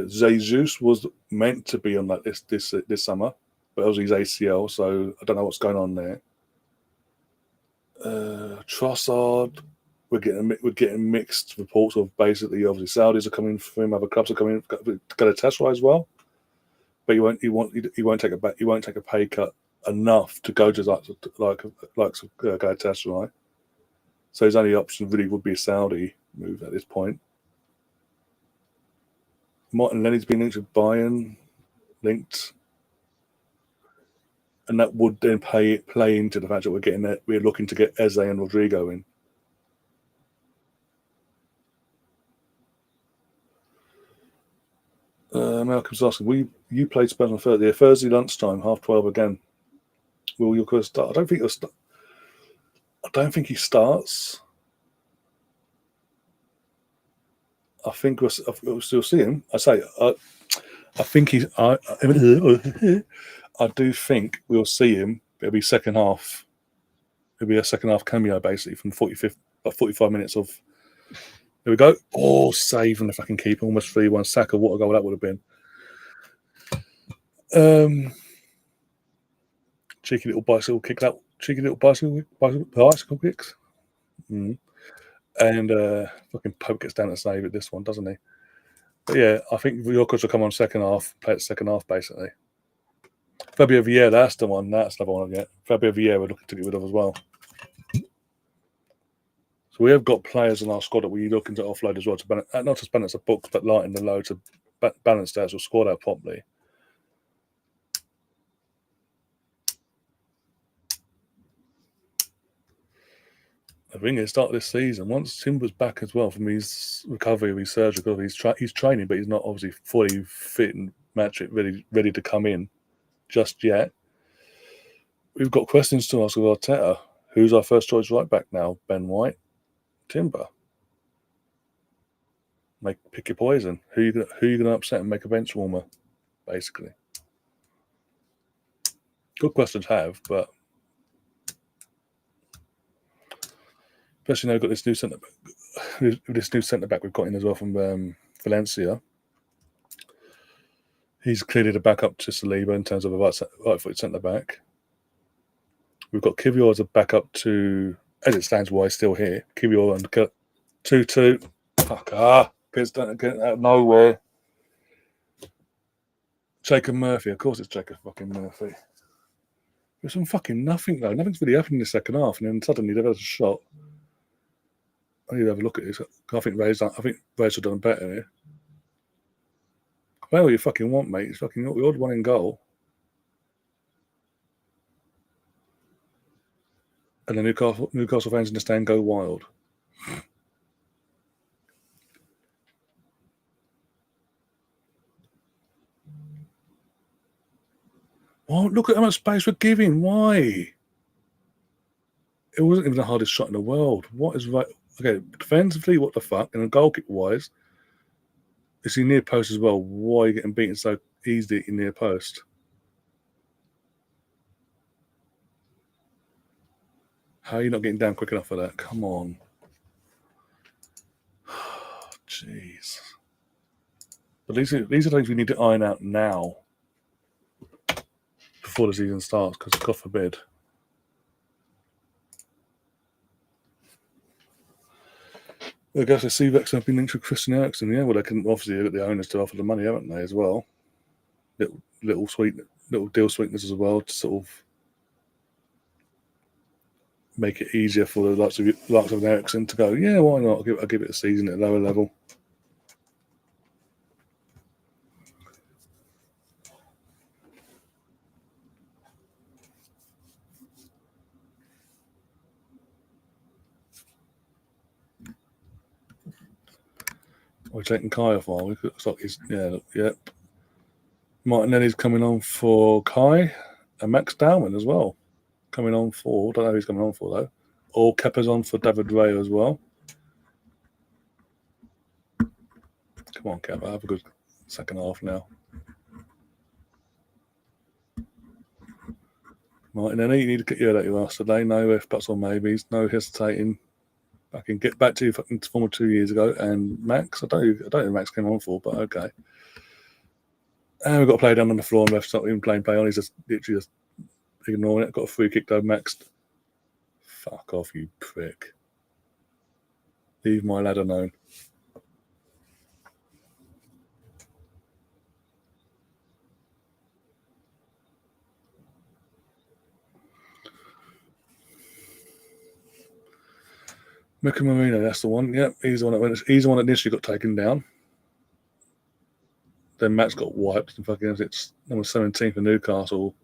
Jesus was meant to be on that list this summer, but obviously he's ACL, so I don't know what's going on there. Trossard, we're getting mixed reports of basically obviously Saudis are coming for him, other clubs are coming. Galatasaray as well, but he won't take a pay cut enough to go to like Galatasaray. So his only option really would be a Saudi move at this point. Martin Lenny's been linked with Bayern, and that would then play into the fact that we're looking to get Eze and Rodrigo in. Malcolm's asking, you played Spurs on Thursday lunchtime, 12:30 again. Will Yorkos start? I don't think he'll start. I don't think he starts. I think we'll still see him. I think he's. I do think we'll see him. It'll be second half. It'll be a second half cameo basically from 45 minutes of. Here we go. Oh, save from the fucking keeper. Almost 3-1. Saka. What a goal that would have been. cheeky little bicycle kick out, cheeky little bicycle kicks. Mm. And fucking Pope gets down to save it, this one, doesn't he? But yeah, I think Yorkers will come on second half, play it second half, basically. Fabio Vieira, that's the one. That's another one I get. Fabio Vieira we're looking to get rid of as well. So we have got players in our squad that we're looking to offload as well, to balance, not just balance the books, but lighten the load to balance the actual squad out properly. The thing is, start of this season, once Timber's back as well from his recovery, his surgery, he's training, but he's not obviously fully fit and match it, ready to come in just yet. We've got questions to ask with Arteta. Who's our first choice right back now? Ben White, Timber. Pick your poison. Who you gonna upset and make a bench warmer, basically. Good questions have, but especially now we've got this new centre back we've got in as well from Valencia. He's clearly the backup to Saliba in terms of a right-footed centre back. We've got Kivior as a backup to, as it stands, why he's still here. Kivior and 2-2. Fuck gets out of nowhere. Jacob Murphy, of course it's Jacob fucking Murphy. There's some fucking nothing though. Nothing's really happened in the second half, and then suddenly there was a shot. I need to have a look at this. I think Ray's have done better here. Well, you fucking want, mate. It's fucking the odd one in goal. And the Newcastle fans in the stand go wild. Well, look at how much space we're giving. Why? It wasn't even the hardest shot in the world. What is right? Okay, defensively, what the fuck? And goal kick wise, is he near post as well? Why are you getting beaten so easily in near post? How are you not getting down quick enough for that? Come on. Jeez. But these are things we need to iron out now before the season starts, because God forbid. I guess I see Vex have been linked with Christian Eriksen. Yeah, well, they can obviously get the owners to offer the money, haven't they, as well? Little deal sweetness as well to sort of make it easier for the likes of Eriksen to go, yeah, why not? I'll give it a season at a lower level. We're taking Kai off. Looks like he's yep. Martinelli's coming on for Kai, and Max Dowman as well coming on for. Don't know who he's coming on for though. Or Kepa's on for David Raya as well. Come on, Kepa, have a good second half now. Martinelli, you need to get your that you asked today. No if buts or maybes, no hesitating. I can get back to you fucking former 2 years ago. And Max, I don't know who Max came on for, but okay. And we've got to play down on the floor, and ref's not even playing play on. He's just literally just ignoring it. Got a free kick though, Max. Fuck off, you prick. Leave my lad alone. Mika Marino, that's the one. Yep, he's the one that initially got taken down. Then Max got wiped and fucking it's number 17 for Newcastle.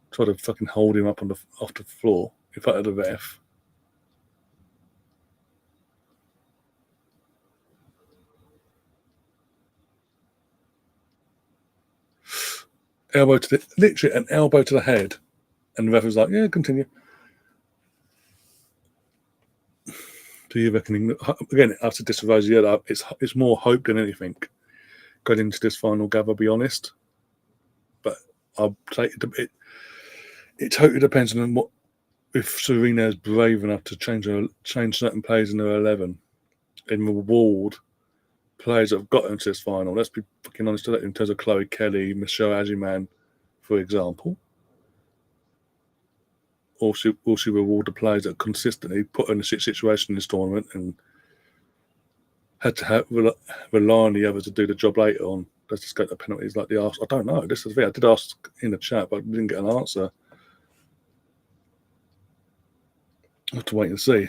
Tried to fucking hold him up off the floor in front of the ref. Literally an elbow to the head, and the ref was like, "Yeah, continue." Do you reckon? Again, after this Rosier, it's more hope than anything going into this final gab. I'll be honest, but I'll take it. It totally depends on what if Serena is brave enough to change certain players in her 11 and reward players that have got into this final. Let's be fucking honest with that in terms of Chloe Kelly, Michelle Agiman, for example. or will she reward the players that consistently put her in a shit situation in this tournament and had to rely on the others to do the job later on? Let's just go to penalties like the ask. I don't know. This is the thing. I did ask in the chat, but I didn't get an answer. I'll have to wait and see.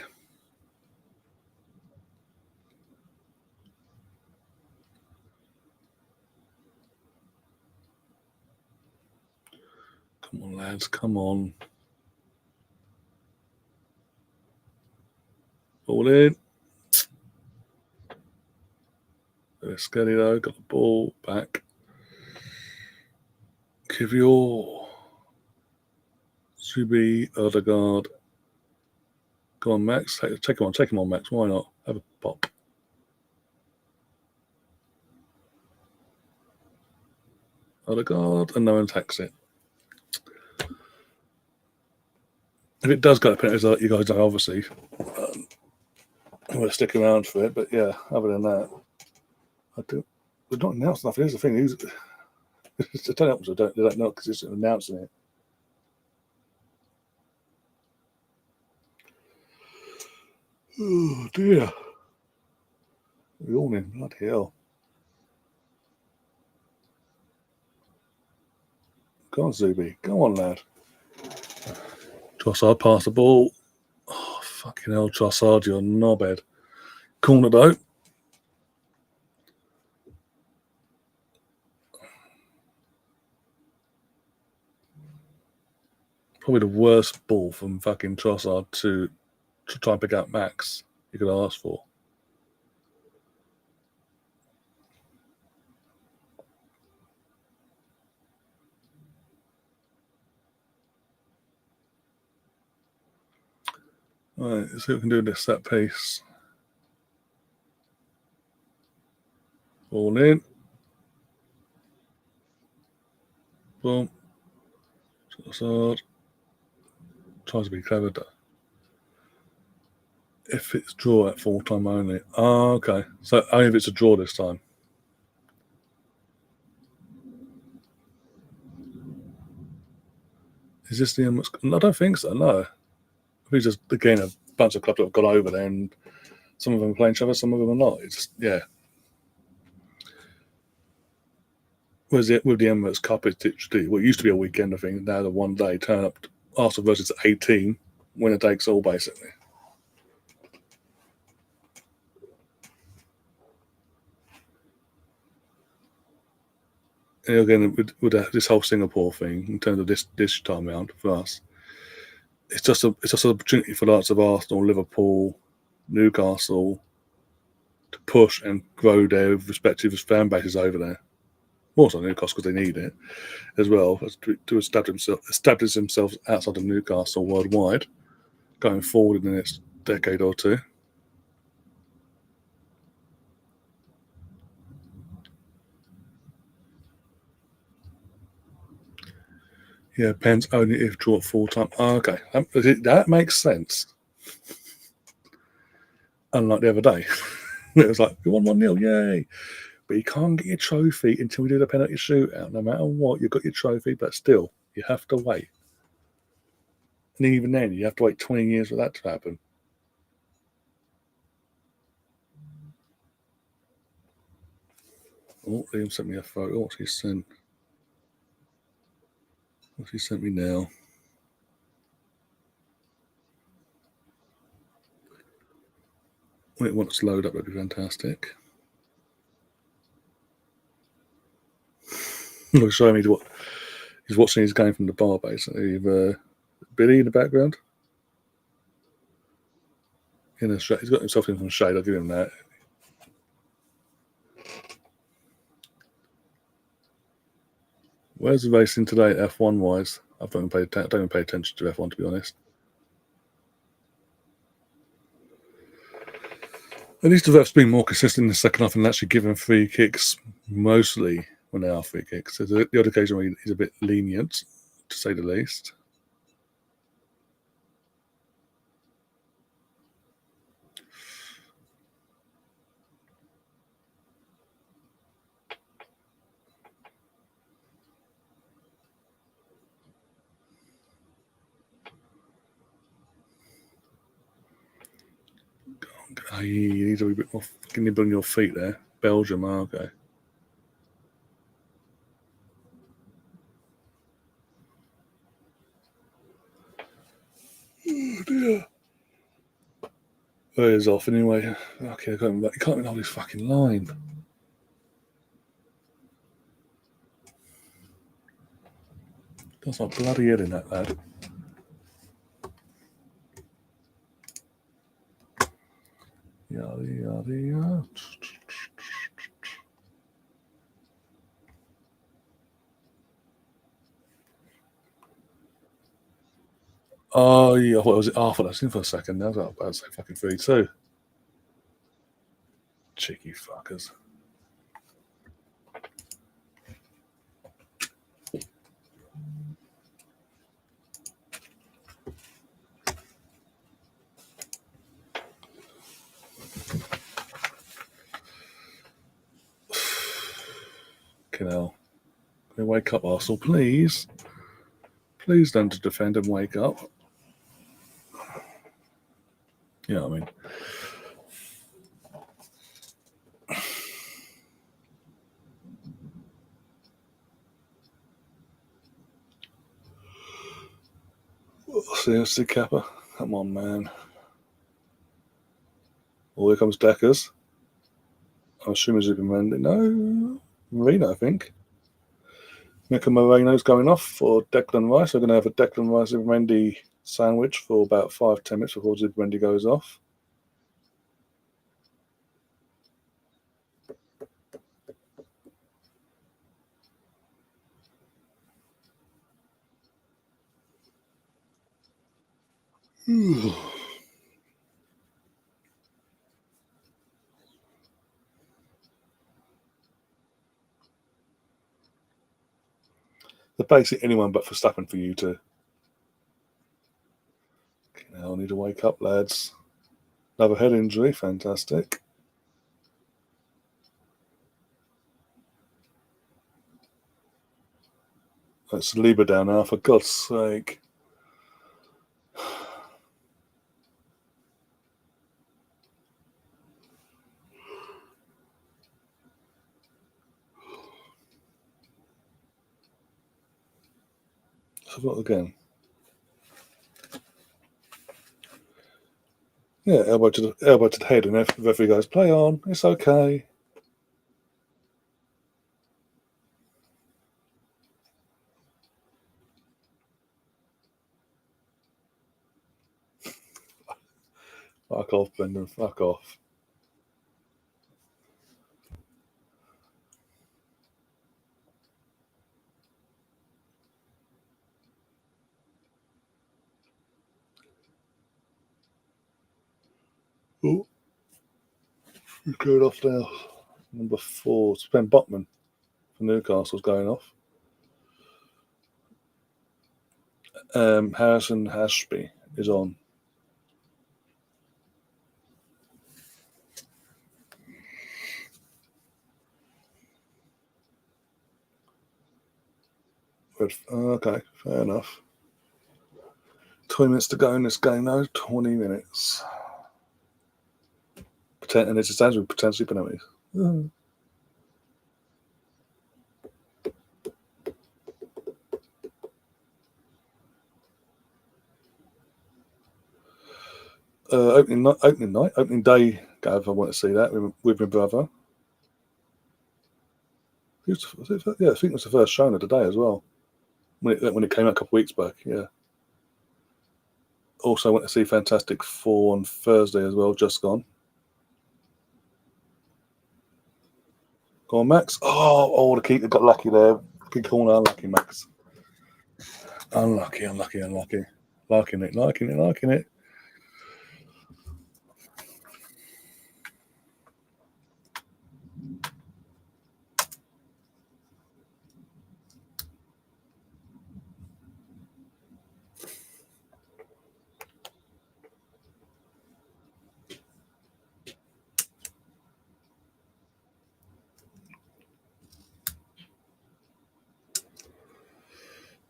Come on, lads. Come on. Ball in. They're steady though. Got the ball back. Kivior. Subi. Odegaard. Come on, Max. Take him on. Take him on, Max. Why not? Have a pop. Odegaard. And no one attacks it. If it does go to penalties, you guys know, obviously, I'm going to stick around for it. But yeah, other than that, I do. They're not announced nothing. Here's the thing. They don't know because it's announcing it. Oh dear. Yawning. Bloody hell. Go on, Zuby. Go on, lad. Trossard passed the ball. Oh, fucking hell, Trossard, you're a knobhead. Corner, though. Probably the worst ball from fucking Trossard to try and pick up Max you could ask for. All right, let's see what we can do with this set piece. Ball in. Boom. Trossard. Tries to be clever. If it's draw at full time only. Oh, okay. So only if it's a draw this time. Is this the I don't think so, no. We just, again, a bunch of clubs that have gone over there and some of them are playing each other, some of them are not. It's just, yeah. Whereas with the Emirates Cup, it's literally, well, it used to be a weekend, I think. Now the one day turn up Arsenal versus 18, winner takes all, basically. And again, with this whole Singapore thing, in terms of this time round for us, it's just an opportunity for lots of Arsenal, Liverpool, Newcastle to push and grow their respective fan bases over there. More so Newcastle because they need it as well to establish themselves outside of Newcastle worldwide going forward in the next decade or two. Yeah, pens only if draw at full time. Oh, okay, that makes sense. Unlike the other day, it was like, we won 1-0, yay! But you can't get your trophy until we do the penalty shootout. No matter what, you've got your trophy, but still, you have to wait. And even then, you have to wait 20 years for that to happen. Oh, Liam sent me a photo. What's he sent me now? When it wants to load up, that'd be fantastic. He's showing me what he's watching his game from the bar, basically. Billy in the background. He's got himself in some shade, I'll give him that. Where's the racing today, F1 wise? I don't even pay attention to F1, to be honest. At least the refs being more consistent in the second half and actually giving free kicks mostly when they are free kicks. So the odd occasion where he's a bit lenient, to say the least. Oh, you need to be a bit more. Can you bring your feet there? Belgium, okay. Oh dear. Where's off anyway? Okay, I can't even hold his fucking line. That's my bloody head in that lad. Yada yada yada. Oh yeah, what was it? Oh, I thought I was in for a second. I was about to say fucking 3-2. Cheeky fuckers. Fucking hell. Can we wake up, Arsenal, please? Please don't defend and wake up. You know what I mean? Seriously, Kappa? Come on, man. Oh, here comes Deckers. I'm assuming Zubimendi. No, Marino, I think. Mika Moreno's going off for Declan Rice. We're going to have a Declan Rice Zubimendi sandwich for about 5-10 minutes before Zubimendi goes off. The basic anyone but Verstappen for you to. I need to wake up, lads. Another head injury, fantastic. That's Lieber down now, for God's sake. Let's have a look again. Yeah, elbow to the head, and the referee goes, play on, it's okay. Fuck off, Brendan, fuck off. Oh, he's going off now. Number 4, Sven Botman from Newcastle's going off. Harrison Ashby is on. Okay, fair enough. 20 minutes to go in this game, though. 20 minutes. And it's a stands with potentially penalties. Opening day, Gav. I want to see that with my brother. Yeah, I think it was the first showing of the day as well. When it came out a couple of weeks back, yeah. Also, went to see Fantastic Four on Thursday as well, just gone. Go on, Max. Oh, the keeper got lucky there. Big corner, unlucky, Max. Unlucky. Liking it.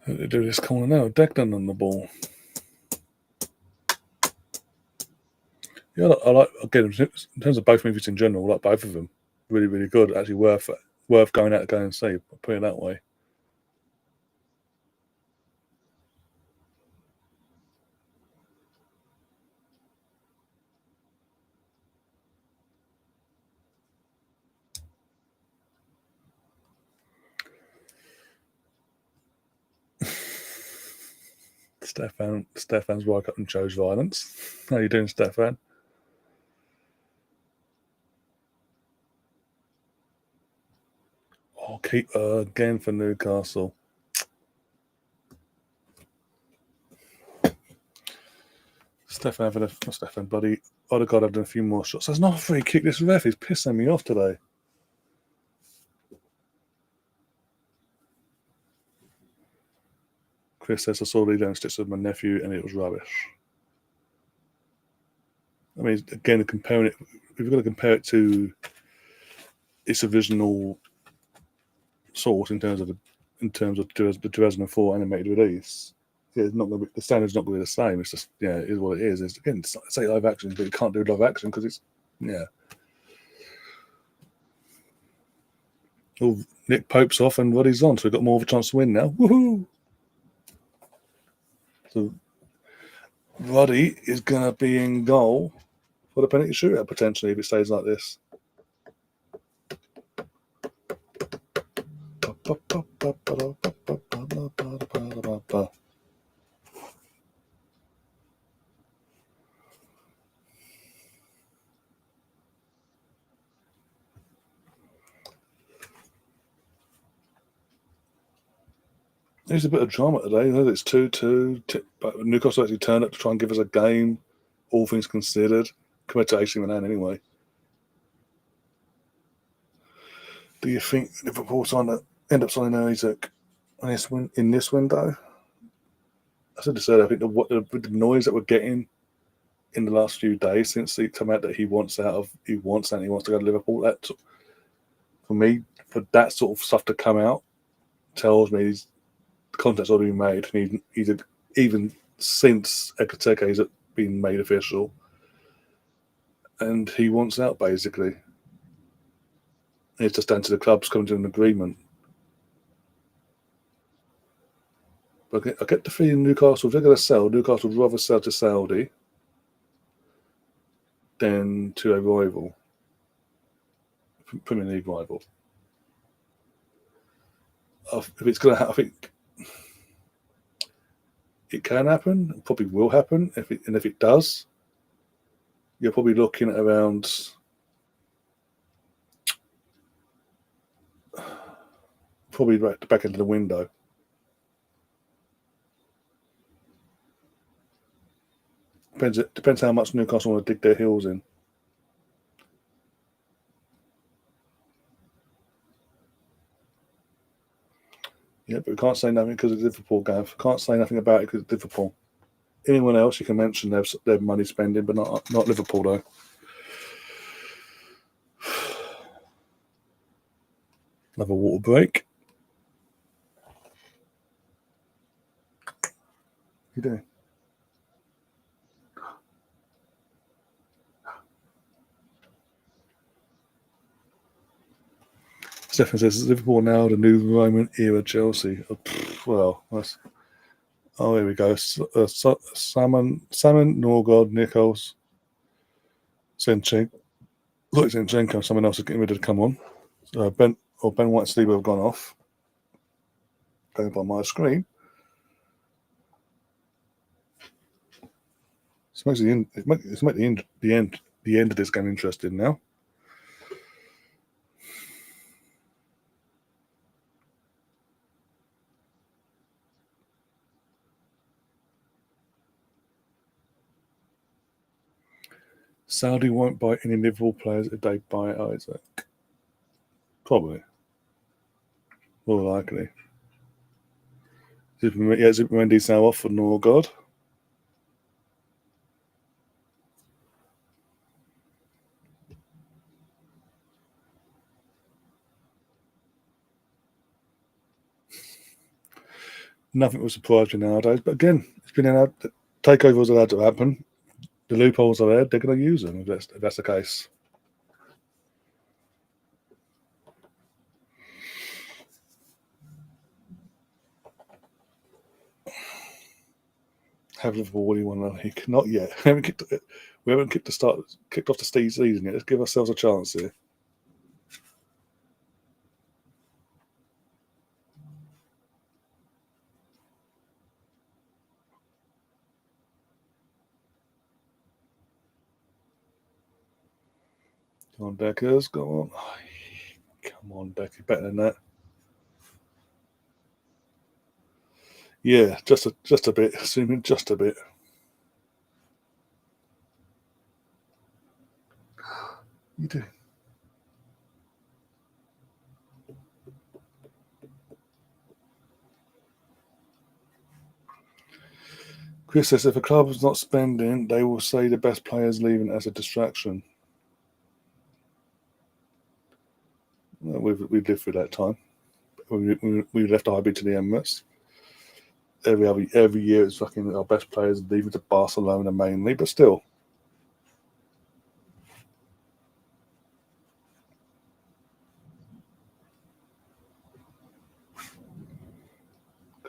How do they do this corner now? Declan on the ball. Yeah, I like again in terms of both movies in general. I like both of them. Really, really good. Actually, worth going out to go and see. I'll put it that way. Stefan's woke up and chose violence. How you doing, Stefan? Oh, keep again for Newcastle. Stefan, bloody Odegaard having a few more shots. That's not a free kick. This ref is pissing me off today. Chris says I saw Lee down stitches with my nephew and it was rubbish. I mean, again, comparing it, if we've got to compare it to its original source in terms of the 2004 animated release, yeah, it's not going to be, the standard's not going to be the same. It's just, yeah, it is what it is. It's, again, it's say live action, but you can't do live action because it's, yeah. Oh, Nick Pope's off and Roddy's on, so we've got more of a chance to win now. Woohoo! So Roddy is going to be in goal for the penalty shootout potentially if it stays like this. There's a bit of drama today. It's 2-2. But Newcastle actually turned up to try and give us a game, all things considered, compared to AC Milan anyway. Do you think Liverpool end up signing Isaac in this window? I said this earlier, I think the noise that we're getting in the last few days since he come out that he wants to go to Liverpool, that for me, for that sort of stuff to come out tells me the contact's already been made, and even since Ekateke has been made official, and he wants out basically. It's just down to the clubs coming to an agreement. But I get the feeling Newcastle, if they're going to sell, Newcastle would rather sell to Saudi than to a rival, Premier League rival. If it's going to happen, I think it can happen, it probably will happen. If it does, you're probably looking at around probably right at the back end of the window. Depends how much Newcastle want to dig their heels in. Yeah, but we can't say nothing because of Liverpool, Gav. Can't say nothing about it because of Liverpool. Anyone else you can mention their money spending, but not Liverpool though. Another water break. You doing? Stefan says Liverpool now the new Roman era Chelsea. Well, here we go. Salmon, Norgod, Nichols, Zinchenko. Look, Zinchenko. Someone else is getting ready to come on. Ben White and Steve have gone off. Going by my screen. This makes the end of this game interesting now. Saudi won't buy any Liverpool players if they buy Isaac. Probably. More likely. Zubimendi's now off for Norgod. Nothing will surprise me nowadays. But again, it's been allowed. Takeover was allowed to happen. The loopholes are there. They're going to use them if that's the case. Have Liverpool already won the league? Not yet. We haven't kicked off the season yet. Let's give ourselves a chance here. Come on, Deckers. Go on. Oh, come on, Decker. Better than that. Yeah, just a bit. Assuming just a bit. You do. Chris says if a club is not spending, they will say the best players leaving as a distraction. Well, we've lived through that time. We left IB to the Emirates. Every year it's fucking our best players leaving to Barcelona mainly, but still.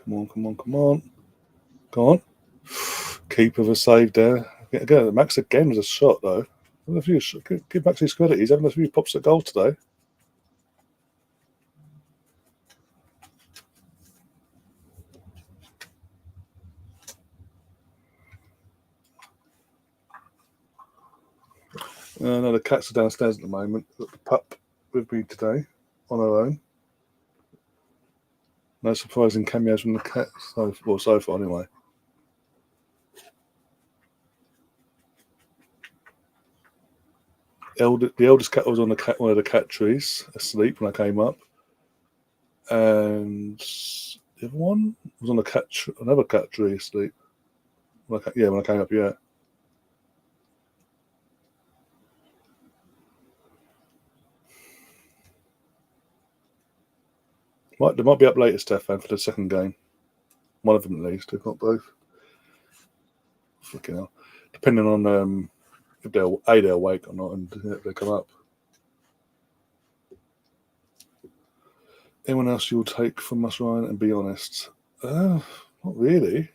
Come on. Go on. Keeper of a save there. Again, Max again was a shot though. Give Max his credit. He's having a few pops at goal today. No, the cats are downstairs at the moment. Got the pup with me today on her own. No surprising cameos from the cats, so far anyway. The eldest cat was on one of the cat trees, asleep when I came up, and the other one was on another cat tree asleep. When I came up, yeah. They might be up later, Stefan, for the second game. One of them at least, if not both. Fucking hell. Depending on if they're awake or not, and if they come up. Anyone else you'll take from us, Ryan? And be honest, not really.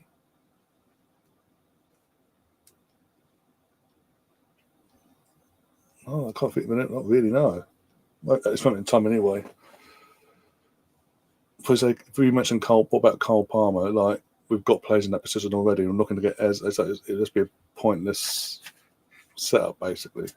Oh, I can't think of it. Not really. No, it's not in time anyway. If we mentioned Cole, what about Cole Palmer? Like we've got players in that position already. We're not going to get it'll just be a pointless setup, basically.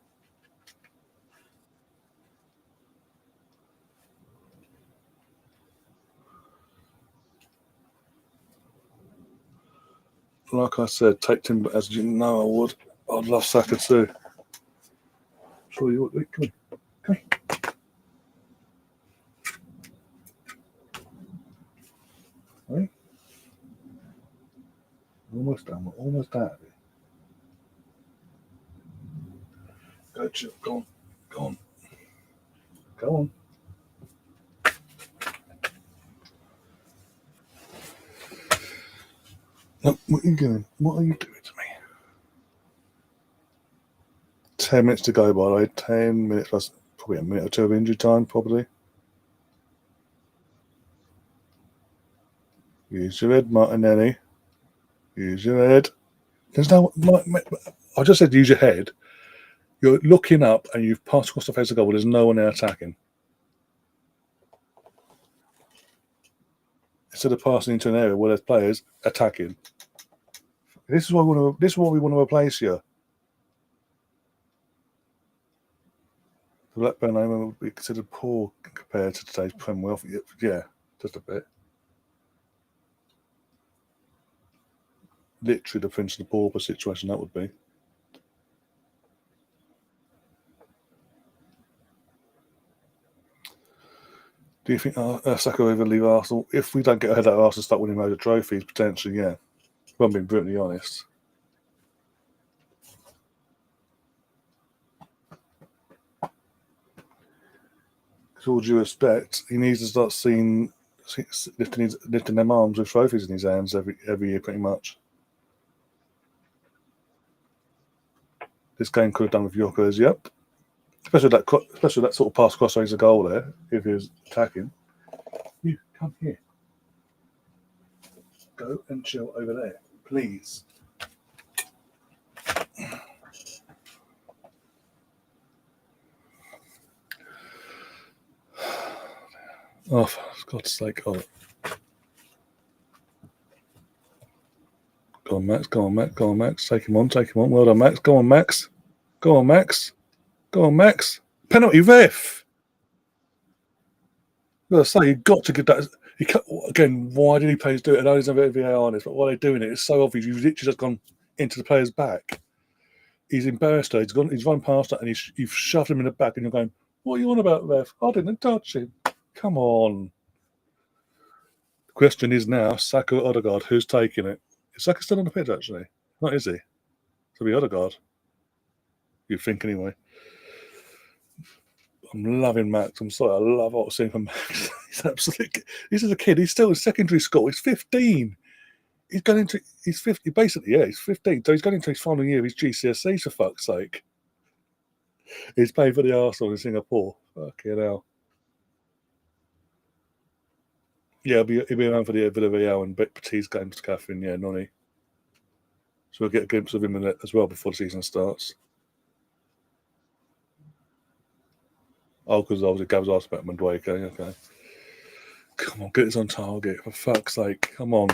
Like I said, take Timber as you know I would. I'd love Saka too. Sure you would. Come on. Right? Almost done. We're almost out of it. Go, Chip. Go on. No, what are you doing? What are you doing to me? 10 minutes to go, by the way. 10 minutes plus probably a minute or two of injury time, probably. Use your head, Martinelli. Use your head. There's no. I just said use your head. You're looking up and you've passed across the face of goal. There's no one there attacking. Instead of passing into an area where there's players attacking. This is what we want to replace here. The Blackburn name would be considered poor compared to today's Premier League. Yeah, just a bit. Literally the Prince of the Pauper situation that would be. Do you think Saka will ever leave Arsenal? If we don't get ahead of Arsenal, start winning loads of trophies, potentially, yeah. If I'm being brutally honest. With all due respect, he needs to start lifting them arms with trophies in his hands every year, pretty much. this game could have done with Yorkers, yep. Especially that sort of pass crossways a goal there, if he was attacking. You come here. Go and chill over there, please. Oh, for God's sake. Oh. Go on, Max. Go on, Max. Go on, Max. Take him on. Take him on. Well done, Max. Go on, Max. Go on, Max. Go on, Max. Penalty ref. I say, you've got to give that. Again, why did he players do it? I know there's a bit of VAR on this, but why are they doing it? It's so obvious. You've literally just gone into the player's back. He's embarrassed her. He's run past her, and you've shoved him in the back, and you're going, what are you on about, ref? I didn't touch him. Come on. The question is now, Saka or Odegaard, who's taking it? Is Saka still on the pitch, actually? Not is he? It'll be Odegaard. You'd think, anyway. I'm loving Max. I'm sorry. I love what I'm seeing from Max. He's a kid. He's still in secondary school. He's 15. He's 50. Basically, yeah, he's 15. So he's going into his final year of his GCSEs, for fuck's sake. He's playing for the Arsenal in Singapore. Fucking hell. Yeah, he'll be around for the Villarreal and Betis games, Catherine. Yeah, Nonny. So we'll get a glimpse of him in it as well before the season starts. Oh, because obviously Gav's asked about Madueke. Okay. Come on, get this on target. For fuck's sake. Come on.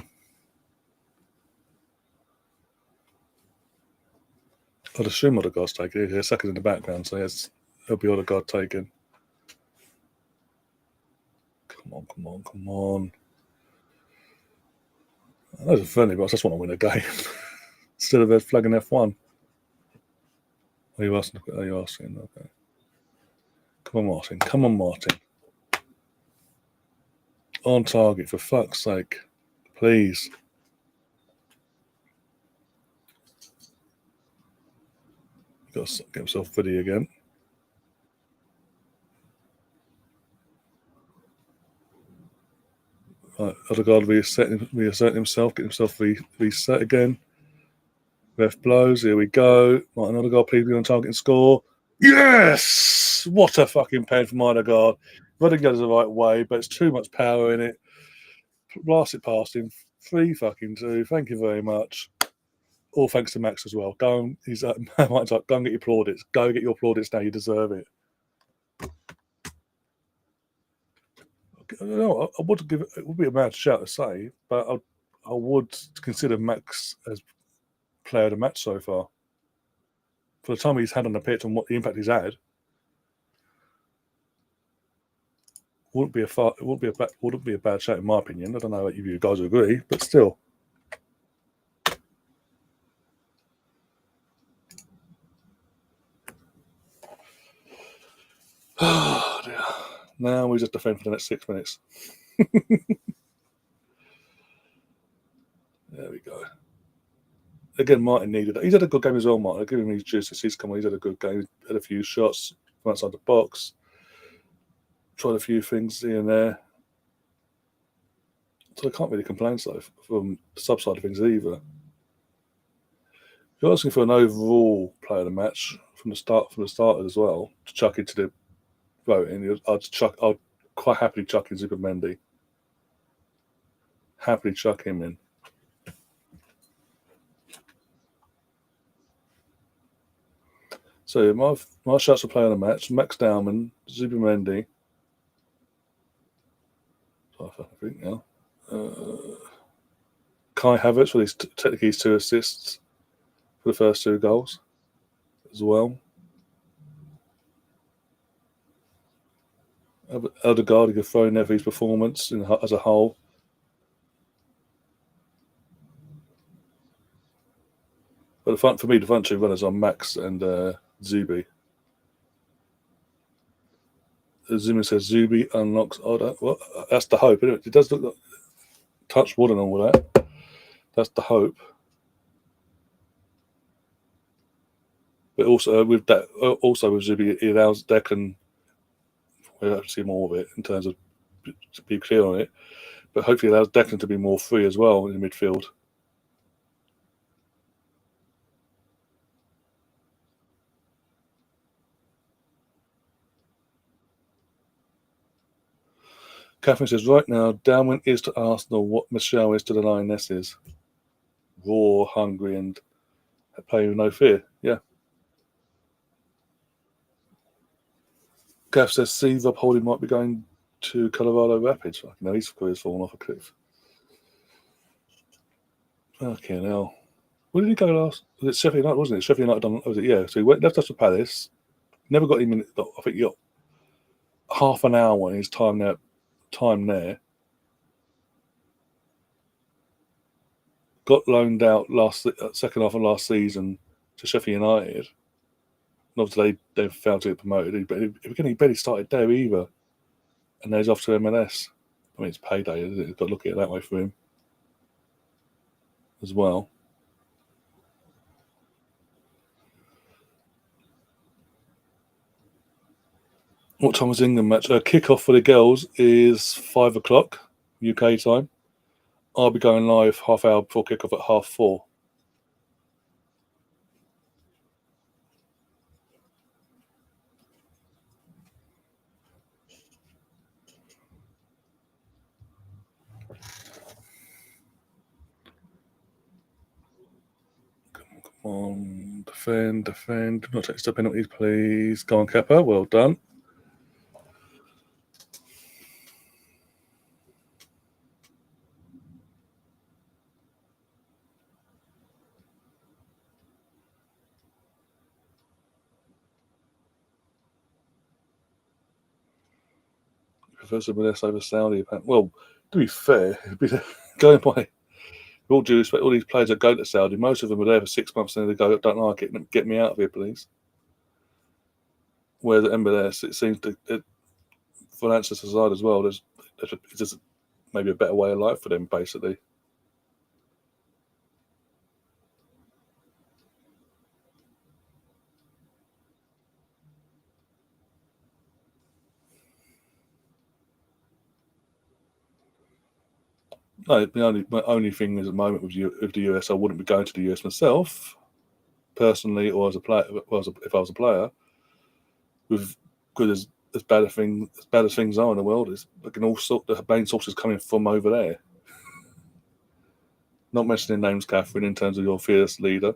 I'd assume Odegaard's taken it. Yeah, Saka's in the background, so yes, it'll be Odegaard taken. Come on, come on, come on. I know it's a friendly, but I just want to win a game. Instead of flagging F1. Are you asking? Okay. Come on, Martin. Come on, Martin. On target, for fuck's sake. Please. Got to get himself ready again. Right, Odegaard reasserting himself, get himself reset again. Ref blows. Here we go. Martin Odegaard, please be on target and score. Yes! What a fucking pen from Odegaard. Running goes the right way, but it's too much power in it. Blast it past him. 3-2. Thank you very much. All thanks to Max as well. Go and he's go and get your plaudits. Go get your plaudits now. You deserve it. No, I would give it would be a mad shout to say, but I would consider Max as player of the match so far. For the time he's had on the pitch and what the impact he's had, wouldn't be a bad shout in my opinion. I don't know if you guys agree, but still. Oh dear. Now we just defend for the next 6 minutes. There we go. Again, Martin needed it. He's had a good game as well, Martin. I'll give him his juice as he's come on. He's had a good game. Had a few shots from outside the box. Tried a few things here and there. So I can't really complain from the sub side of things either. If you're asking for an overall player of the match from the start as well, to chuck into the voting, I'd quite happily chuck in Zubimendi. Happily chuck him in. So my shots for player of the match: Max Dowman, Zubimendi. I think now. Kai Havertz with technically his 2 assists for the first 2 goals as well. Odegaard, you could throw in there for his performance as a whole. But for me, the front 2 runners are Max and Zubi. Zuma says Zubi unlocks Oda. Well, that's the hope, isn't it? It does look like touch wood and all that. That's the hope. But also with Zubi, it allows Declan. We'll have to see more of it in terms of to be clear on it. But hopefully, it allows Declan to be more free as well in the midfield. Catherine says, right now, Darwin is to Arsenal what Michelle is to the Lionesses. Raw, hungry, and play with no fear. Yeah. Gav says, see, Rob Holding might be going to Colorado Rapids. No, his career's fallen off a cliff. Okay, now. Where did he go last? Was it Sheffield United, wasn't it? Sheffield United done, was it? Yeah. So he left us to Palace. Never got him in. I think he got half an hour in his time there. Got loaned out second half of last season to Sheffield United. And obviously they failed to get promoted, but he barely started there either. And now he's off to MLS. I mean, it's payday, isn't it? You've got to look at it that way for him as well. What time was the England match? Kickoff for the girls is 5 o'clock UK time. I'll be going live half hour before kickoff at 4:30. Come on, defend. Do not take the penalties, please. Go on, Kappa. Well done. Professor MLS over Saudi. Well, to be fair, going by all due respect, all these players that go to Saudi, most of them are there for 6 months and they go, don't like it, get me out of here, please. Whereas at MLS, it seems to, finances aside as well, there's just maybe a better way of life for them, basically. No, my only thing is at the moment with the US, I wouldn't be going to the US myself, personally, or as a player. If I was a player, with good as bad as things are in the world, is looking all the main sources coming from over there. Not mentioning names, Catherine, in terms of your fierce leader.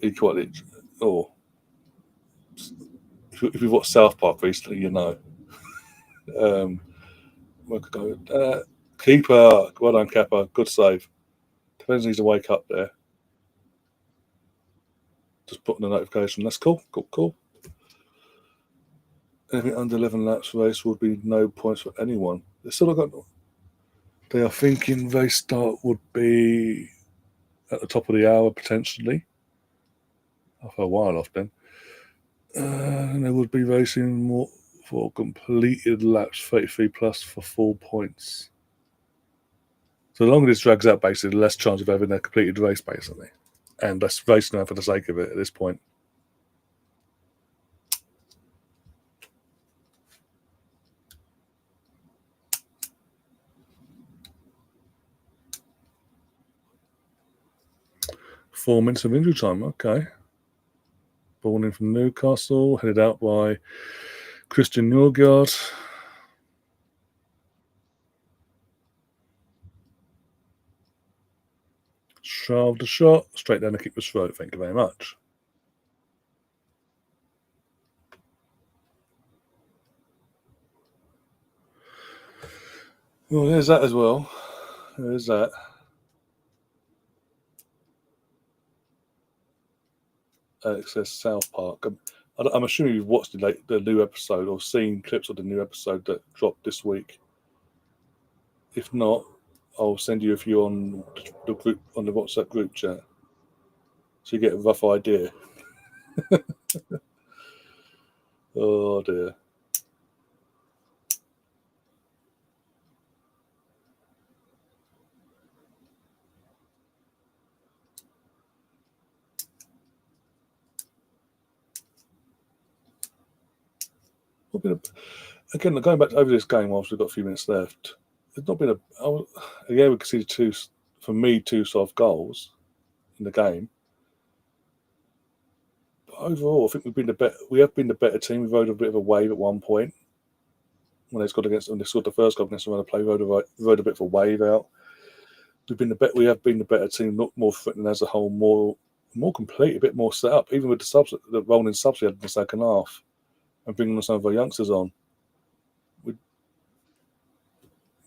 Equally, or if you've watched South Park recently, you know. Where could go? Keeper, well done, Kappa. Good save. Depends needs to wake up there. Just putting a notification. That's cool. Cool. Anything under 11 laps race would be no points for anyone. They are thinking race start would be at the top of the hour potentially. For a while off then. And they would be racing more for completed laps 33 plus for 4 points. So the longer this drags out, basically, the less chance of having a completed race, basically. And that's racing around for the sake of it at this point. Four minutes of injury time, okay. Born in from Newcastle, headed out by Christian Nørgaard. Shaved the shot, straight down the keeper's throat. Thank you very much. Well, there's that as well. There's that. Alex says South Park. I'm assuming you've watched the new episode or seen clips of the new episode that dropped this week. If not, I'll send you a few on the group, on the WhatsApp group chat, so you get a rough idea. Oh dear. Again, going back over this game whilst we've got a few minutes left, there's not been again, we conceded two soft goals in the game. But overall, I think we have been the better team. We've rode a bit of a wave at one point. when they scored the first goal against them, they rode a bit of a wave out. We have been the better team, not more threatening as a whole, more complete, a bit more set up, even with the rolling subs we had in the second half, and bringing some of our youngsters on.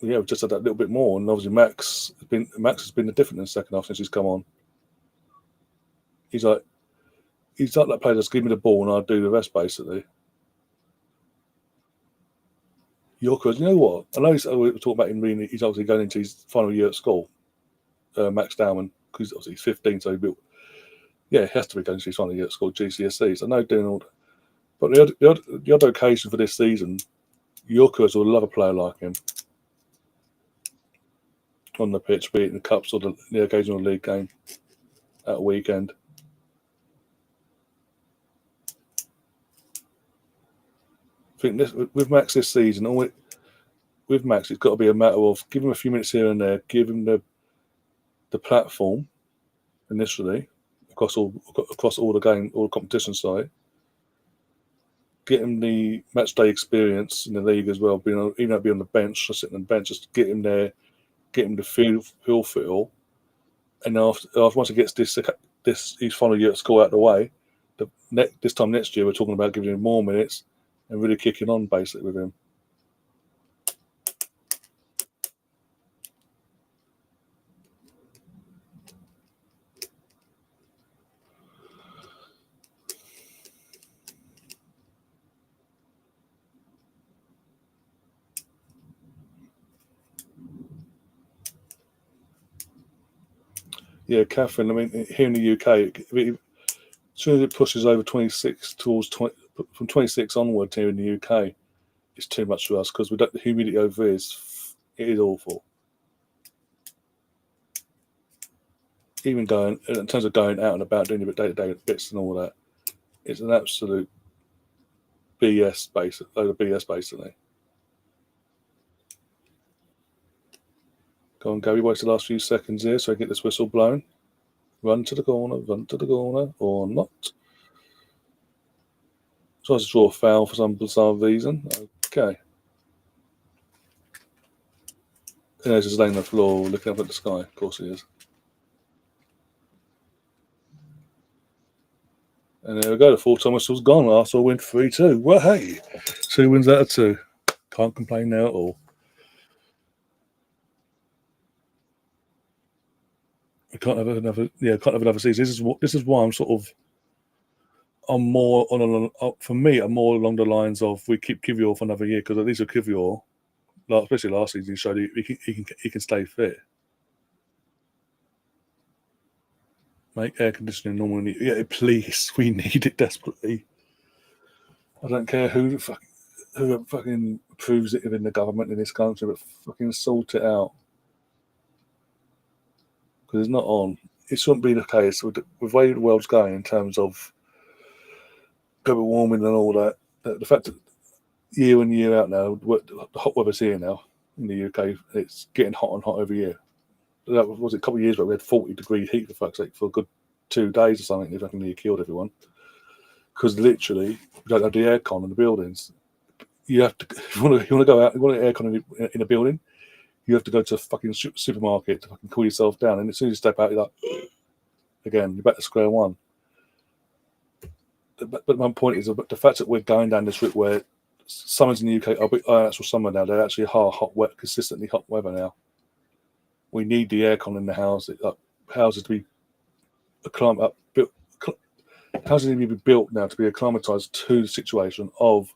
We've just had that little bit more, and obviously Max has been the difference in the second half since he's come on. He's like that player that's give me the ball and I'll do the rest basically. Yorkers, you know what? I know we were talking about him. Really, he's obviously going into his final year at school. Max Dowman, because obviously he's 15, so he has to be going to his final year at school, GCSEs. I know doing all that, but the other occasion for this season, Yorkers will love a player like him on the pitch, be it in the cups or the occasional league game at a weekend. I think with Max this season, with Max, it's got to be a matter of give him a few minutes here and there, give him the platform initially across all the game, all the competition side. Get him the match day experience in the league as well. Be on the bench or sitting on the bench, just get him there, get him to feel for it all. And after once he gets his final year at school out of the way, this time next year we're talking about giving him more minutes and really kicking on basically with him. Yeah, Catherine. I mean, here in the UK, as soon as it pushes over 26 from 26 onward here in the UK, it's too much for us because the humidity over here is awful. Even in terms of going out and about doing your day-to-day bits and all that, it's an absolute BS basically. Go on, Gary, waste the last few seconds here so I get this whistle blown. Run to the corner, or not. Tries to draw a foul for some bizarre reason. Okay. And he's just laying on the floor looking up at the sky. Of course he is. And there we go. The full-time whistle's gone. Arsenal win 3-2. Well, hey, 2 wins out of 2. Can't complain now at all. We can't have another season. This is why I'm more for me. I'm more along the lines of we keep Kivior for another year because at least with Kivior, especially last season, he showed he can stay fit. Make air conditioning normal. Yeah, please, we need it desperately. I don't care who fucking approves it in the government in this country, but fucking sort it out because it's not on. It shouldn't be the case with the way the world's going in terms of global warming and all that. The fact that year in year out now, the hot weather's here now in the UK. It's getting hot and hot every year. That was a couple of years ago. We had 40-degree heat for fuck's sake for a good 2 days or something. If I can nearly killed everyone because literally we don't have the aircon in the buildings. You have to if you want to go out. You want an aircon in a building. You have to go to a fucking supermarket to fucking cool yourself down. And as soon as you step out, you're like, again, you're back to square one. But my point is the fact that we're going down this route where summers in the UK are actual summer now. They're actually consistently hot weather now. We need the aircon in the house. Houses to be houses need to be built now to be acclimatized to the situation of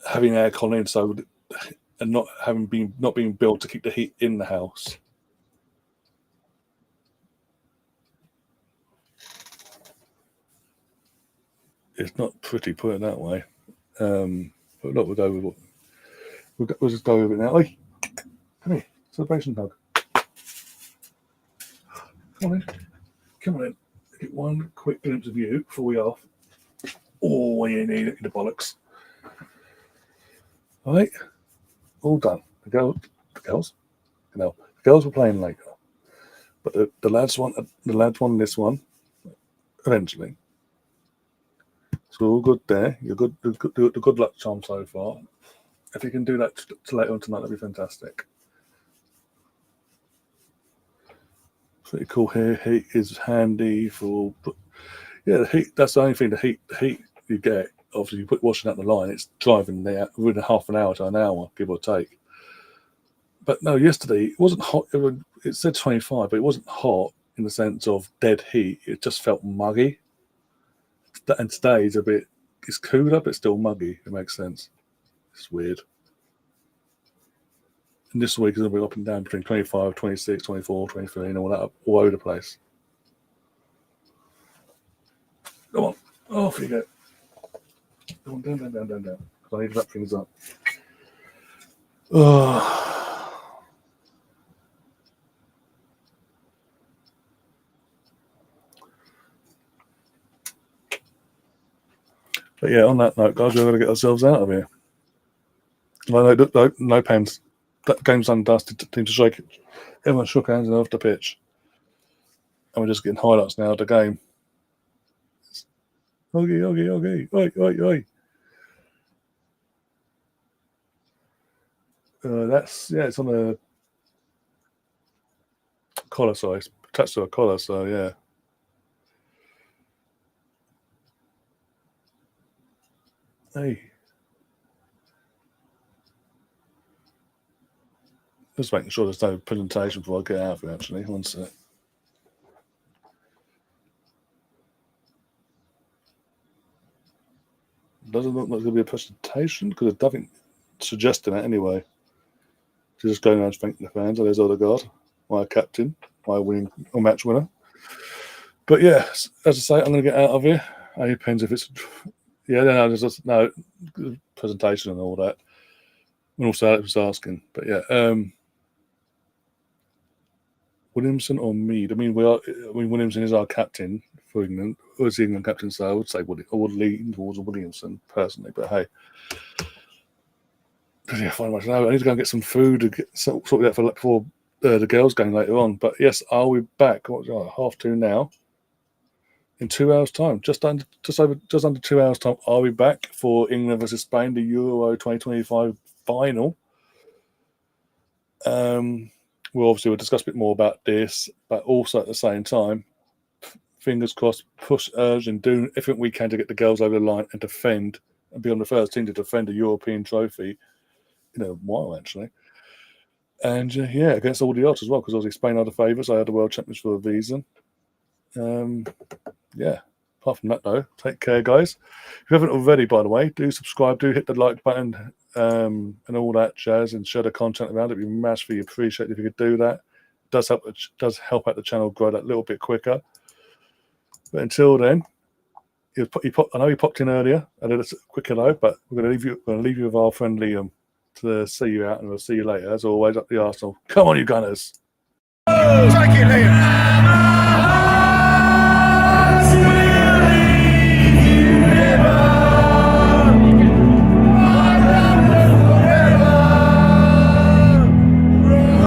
having aircon in, and not being built to keep the heat in the house. It's not pretty, put it that way. But look, we'll go with we'll just go with it now. Oi, come here, celebration dog. Come on in. Get one quick glimpse of you before we off. Oh, you need it in the bollocks. All right, all done. The girls were playing later, but the lads won this one eventually. So all good there. You're good. The good luck charm so far. If you can do that to later on tonight, that'd be fantastic. Pretty cool here. Heat is handy for. Yeah, the heat. That's the only thing. The heat you get. Obviously, you put washing out the line. It's driving there within half an hour to an hour, give or take. But no, yesterday it wasn't hot. It said 25, but it wasn't hot in the sense of dead heat. It just felt muggy. And today is it's cooler, but it's still muggy. It makes sense. It's weird. And this week is going to be up and down between 25, 26, 24, 23, and all that, all over the place. Come on. Off you go. Come on, down. Because I need to wrap things up. But yeah, on that note, guys, we're going to get ourselves out of here. No pens. That game's undusted. Team to shake it. Everyone shook hands and off the pitch. And we're just getting highlights now of the game. Okay. Oi. It's on a collar, so it's attached to a collar, so yeah. Hey. Just making sure there's no presentation before I get out of here, actually. One sec. Doesn't look like there's going to be a presentation because there's nothing suggesting it anyway. So just going around thanking the fans. Oh, there's Odegaard, my captain, my match winner. But yeah, as I say, I'm going to get out of here. It depends if it's... Yeah, there's just no presentation and all that. And also Alex was asking. But yeah, Williamson or Mead? Williamson is our captain for England. Or is the England captain? So I would say I would lean towards Williamson personally. But hey, yeah, fine. I need to go and get some food to sort that for the girls' game later on. But yes, I'll be back. What's 2:30 now? In 2 hours' time, just under 2 hours' time, I'll be back for England versus Spain, the Euro 2025 final. We'll discuss a bit more about this, but also at the same time, fingers crossed, push, urge, and do everything we can to get the girls over the line and defend and be on the first team to defend a European trophy in a while, actually. And against all the odds as well, because obviously Spain are the favourites. I had the world champions for a reason. Apart from that, though, take care, guys. If you haven't already, by the way, do subscribe, do hit the like button and all that jazz, and share the content around. It'd be massively appreciated if you could do that. It does help out the channel grow that little bit quicker. But until then, I know you popped in earlier. I did a quick hello, but we're going to leave you with our friend Liam to see you out, and we'll see you later. As always, up the Arsenal. Come on, you Gunners! Take it, Liam!